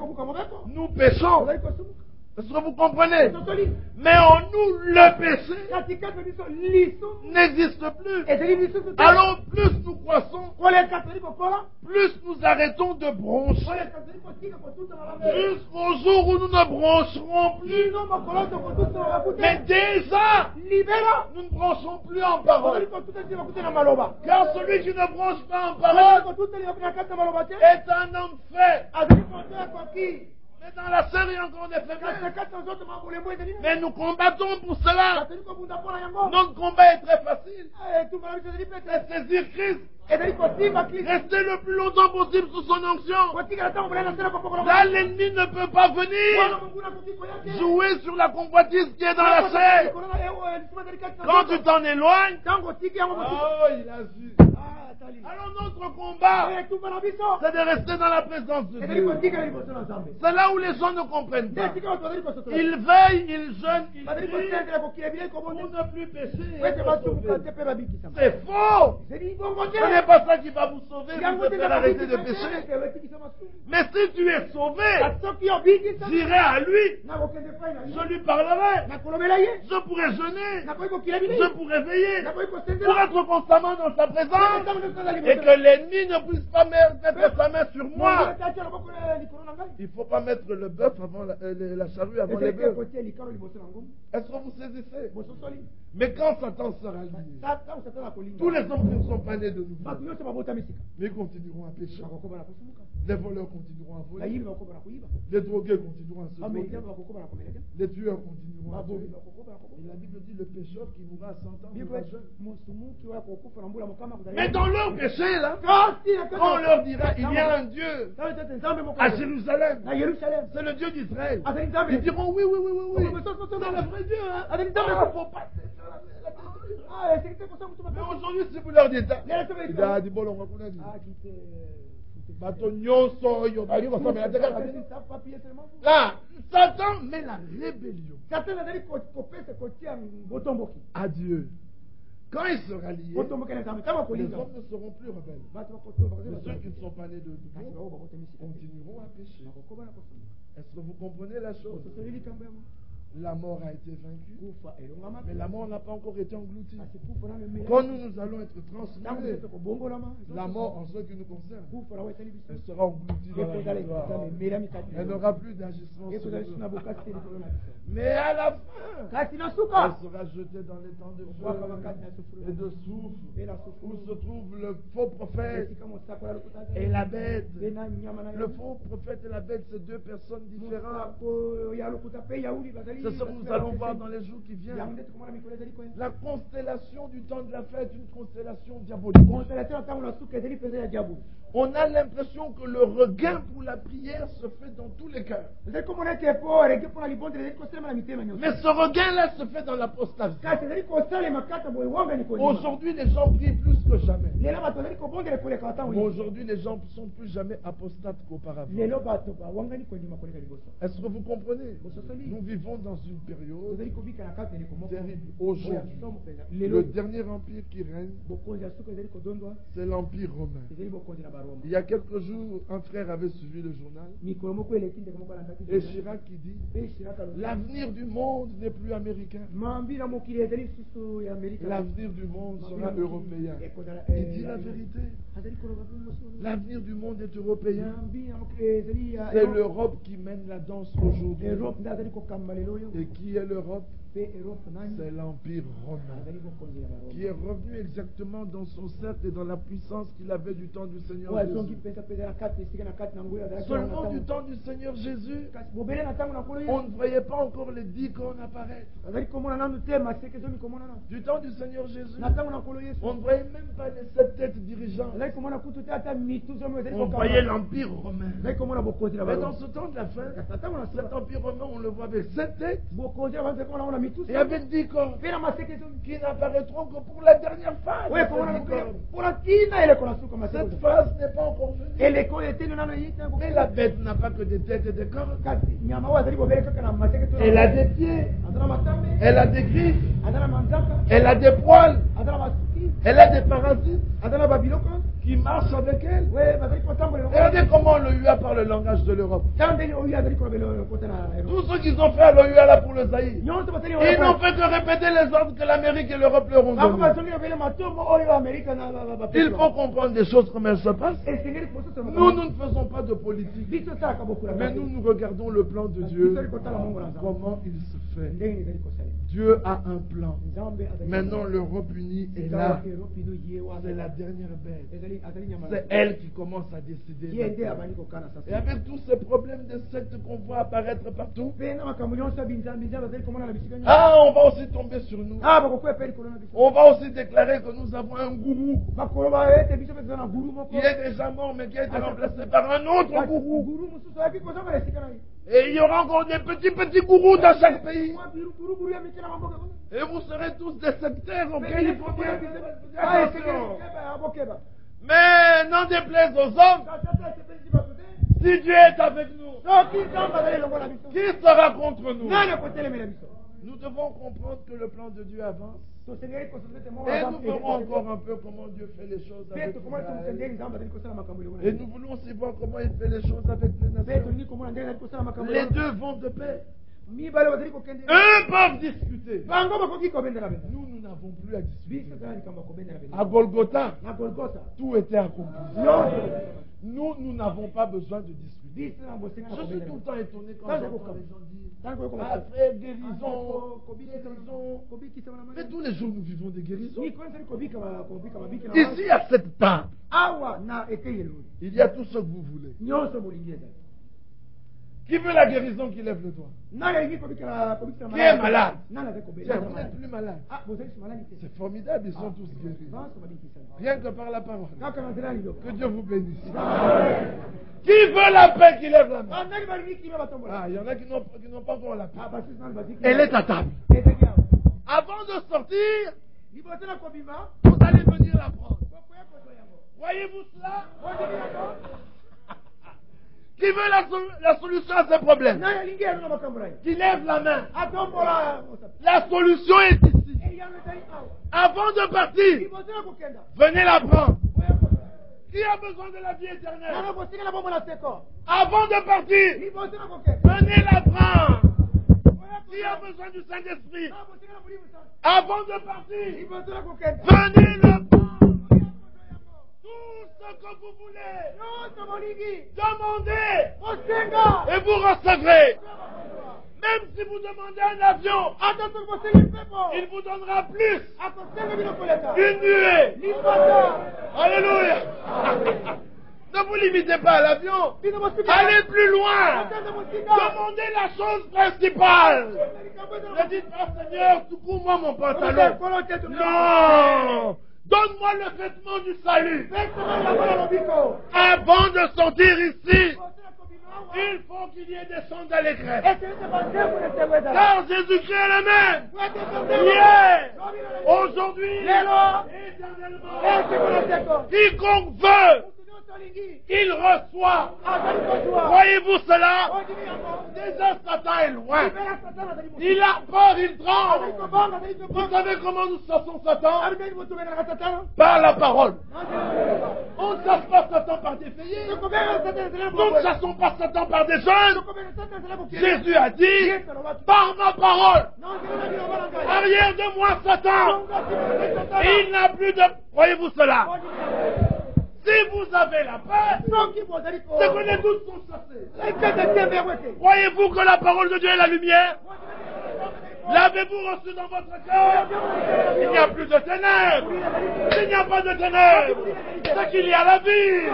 Nous péchons. Est-ce que vous comprenez? Mais en nous, le péché n'existe plus. Alors plus nous croissons, plus nous arrêtons de broncher. Jusqu'au jour où nous ne broncherons plus. Mais déjà, nous ne bronchons plus en parole. Car celui qui ne bronche pas en parole est un homme fait. Mais dans la chair, il y a encore des faiblesses. Mais nous combattons pour cela. Notre combat est très facile. C'est saisir Christ. Rester le plus longtemps possible sous son onction. Là, l'ennemi ne peut pas venir jouer sur la convoitise qui est dans la chair. Quand tu t'en éloignes, oh, il a vu. Alors notre combat, c'est de rester dans la présence de Dieu. C'est là où les gens ne comprennent pas. Ils veillent, ils jeûnent, ils prient pour ne plus pécher. C'est faux. Ce n'est pas ça qui va vous sauver, vous faire arrêter de pécher. Mais si tu es sauvé, j'irai à lui. Je lui parlerai. Je pourrai jeûner. Je pourrai veiller. Pour être constamment dans sa présence. Et que l'ennemi ne puisse pas mettre sa main sur moi. Il ne faut pas mettre le bœuf avant la charrue avant les bœufs. Est-ce que vous saisissez? Mais quand Satan sera lié, tous les hommes qui ne sont pas nés de nouveau, mais continueront à pécher. Les voleurs continueront à voler. Les drogués continueront à se droguer. Les tueurs continueront à tuer. Et la Bible dit le pécheur qui mourra à 100 ans mourra jeune. Mais dans leur péché, là, quand on leur dira il y a un Dieu à Jérusalem, c'est le Dieu d'Israël, ils diront oui, c'est le vrai Dieu. Faut pas. Mais aujourd'hui, si vous leur dites ça, là, Satan met la rébellion à Dieu. Quand il sera lié, les hommes ne seront plus rebelles. Mais ceux qui ne sont pas nés de nouveau continueront à pécher. Est-ce que vous comprenez la chose? La mort a été vaincue, mais la mort n'a pas encore été engloutie. Quand nous allons être transformés, la mort en ce qui nous concerne, elle sera engloutie dans la victoire. Elle n'aura plus d'agissement sur nous. Mais à la fin, elle sera jetée dans les temps de feu et de souffle, où se trouve le faux prophète et la bête. Le faux prophète et la bête, c'est deux personnes différentes. C'est ce que nous allons voir dans les jours qui viennent. La constellation du temps de la fête est une constellation diabolique. On a l'impression que le regain pour la prière se fait dans tous les cœurs. Mais ce regain-là se fait dans l'apostasie. Aujourd'hui, les gens prient plus que jamais. Mais aujourd'hui, les gens ne sont plus jamais apostates qu'auparavant. Est-ce que vous comprenez? Nous vivons dans une période terrible. Aujourd'hui, le dernier empire qui règne, c'est l'empire romain. Il y a quelques jours, un frère avait suivi le journal et Chirac qui dit l'avenir du monde n'est plus américain. L'avenir du monde sera européen. Il dit la vérité. L'avenir du monde est européen. C'est l'Europe qui mène la danse aujourd'hui. Et qui est l'Europe? C'est l'Empire romain qui est revenu exactement dans son cercle et dans la puissance qu'il avait du temps du Seigneur Jésus. Seulement du temps du Seigneur Jésus, on ne voyait pas encore les 10 cornes apparaître. Du temps du Seigneur Jésus, on ne voyait même pas les 7 têtes dirigeantes. On voyait l'Empire romain. Mais dans ce temps de la fin, cet Empire romain, on le voit avec 7 têtes. Et avec 10 corps qui n'apparaîtront que pour la dernière phase. Cette phase n'est pas encore venue. Mais la bête n'a pas que des têtes et des corps. Elle a des pieds. Elle a des griffes. Elle a des poils. Elle a des parasites qui marchent avec elle. Regardez comment l'OUA parle le langage de l'Europe. Tout ce qu'ils ont fait à l'OUA là pour le Zaïre, ils n'ont fait que répéter les ordres que l'Amérique et l'Europe leur ont donnés. Il faut comprendre des choses comme elles se passent. Nous ne faisons pas de politique, mais nous regardons le plan de Dieu, comment il se fait. Dieu a un plan. Maintenant l'Europe unie est là. C'est la dernière bête. C'est elle qui commence à décider. Et avec tous ces problèmes de sectes qu'on voit apparaître partout, on va aussi tomber sur nous. On va aussi déclarer que nous avons un gourou qui est déjà mort mais qui a été remplacé par un autre gourou. Et il y aura encore des petits gourous dans chaque pays. Et vous serez tous des sectaires auxquels il faut bien attention. Mais n'en déplaise aux hommes, si Dieu est avec nous, qui sera contre nous? Nous devons comprendre que le plan de Dieu avance. Et nous verrons encore un peu comment Dieu fait les choses avec Israël. Et nous voulons aussi voir comment il fait les choses avec les nations. Les deux vont de paix. Eux peuvent discuter. Nous n'avons plus à discuter. À Golgotha, tout était accompli. Nous n'avons pas besoin de discuter. Je suis tout le temps étonné quand j'entends les gens dire après guérison. Mais tous les jours nous vivons des guérisons. Ici à cette table, il y a tout ce que vous voulez. Qui veut la guérison qui lève le doigt? Qui est malade? Tiens, vous n'êtes plus malade. C'est formidable, ils sont tous guéris. Rien que par la parole. Que Dieu vous bénisse. Qui veut la paix qui lève la main? Il y en a qui n'ont pas encore la paix. Elle est à table. Avant de sortir, vous allez venir la prendre. Voyez-vous cela? Qui veut la solution à ces problèmes? Qui lève la main. La solution est ici. Avant de partir, venez la prendre. Qui a besoin de la vie éternelle? Avant de partir, venez la prendre. Qui a besoin du Saint-Esprit? Avant de partir, venez le prendre. Tout ce que vous voulez, demandez et vous recevrez. Même si vous demandez un avion, il vous donnera plus qu'une nuée. Alléluia. Ne vous limitez pas à l'avion. Allez plus loin. Demandez la chose principale. Ne dites pas, Seigneur, secoue-moi mon pantalon. Non. Donne-moi le vêtement du salut. Avant de sortir ici, il faut qu'il y ait des sandales écrètes. Car Jésus-Christ est le même. Hier, aujourd'hui, éternellement. Quiconque veut, il reçoit. Voyez-vous cela? Déjà Satan est loin. Il a peur, il tremble. Vous savez comment nous chassons Satan? Par la parole. On ne chasse pas Satan par des veillées. Nous ne chassons pas Satan par des jeunes. Jésus a dit, par ma parole, arrière de moi Satan. Et il n'a plus de... Voyez-vous cela? Si vous avez la paix, c'est que les doutes sont chassés. Croyez-vous que la parole de Dieu est la lumière? L'avez-vous reçu dans votre cœur? Il n'y a plus de ténèbres. S'il n'y a pas de ténèbres, c'est qu'il y a la vie.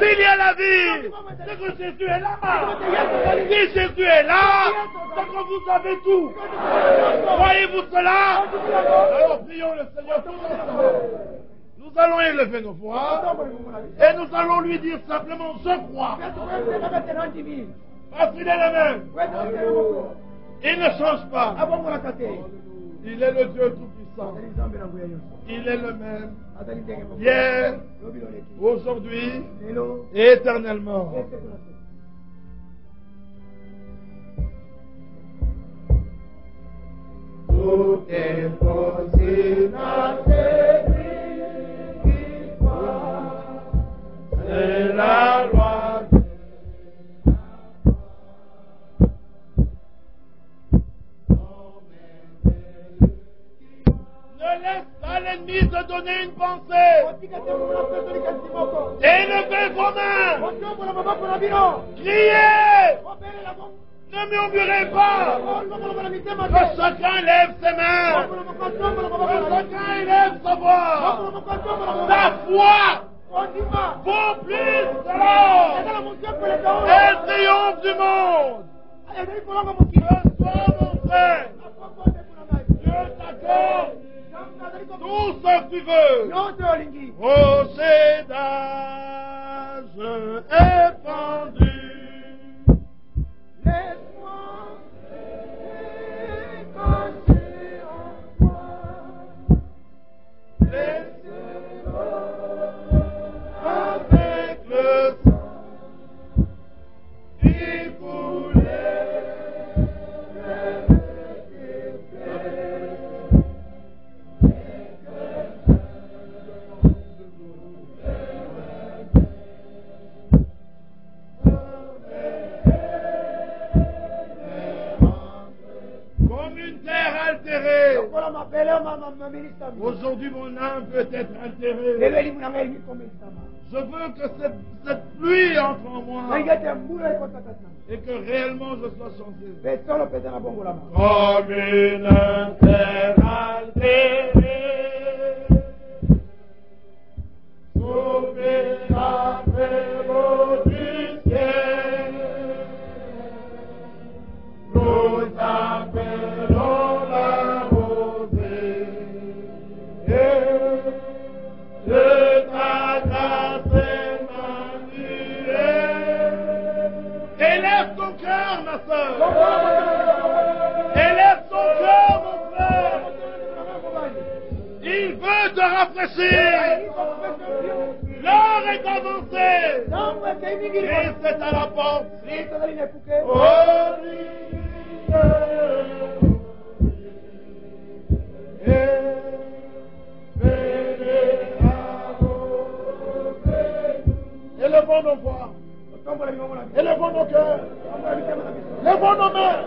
S'il y a la vie, c'est que Jésus est là. Si Jésus est là, c'est que vous avez tout. Croyez-vous cela? Alors prions le Seigneur tous ensemble. Nous allons élever nos voix et nous allons lui dire simplement je crois. Parce qu'il est le même. Il ne change pas. Il est le Dieu Tout-Puissant. Il est le même. Hier, aujourd'hui et éternellement. Tout est possible. Pas l'ennemi te donner une pensée. Élevez vos mains. Criez. Ne murmurez pas. Que chacun lève ses mains. Que chacun élève sa voix. Ta foi vaut plus que l'or. Elle triomphe du monde. Que soit mon frère. Dieu t'accorde tout ce que tu veux. Rocher d'âge épandu. Laisse-moi cacher en toi. Laisse-moi avec le sang qui coulait. Comme une terre altérée. Aujourd'hui, mon âme peut être altérée. Je veux que cette pluie entre en moi et que réellement je sois changé. Comme une terre altérée, sauvée après l'eau du ciel, nous appelons la rosée. De ta grâce Emmanuel. Élève ton cœur, ma soeur. Élève ton cœur, mon frère. Il veut te rafraîchir. L'heure est avancée. Christ est à la porte. Oh, élevons nos voix, élevons nos cœurs, élevons nos mains.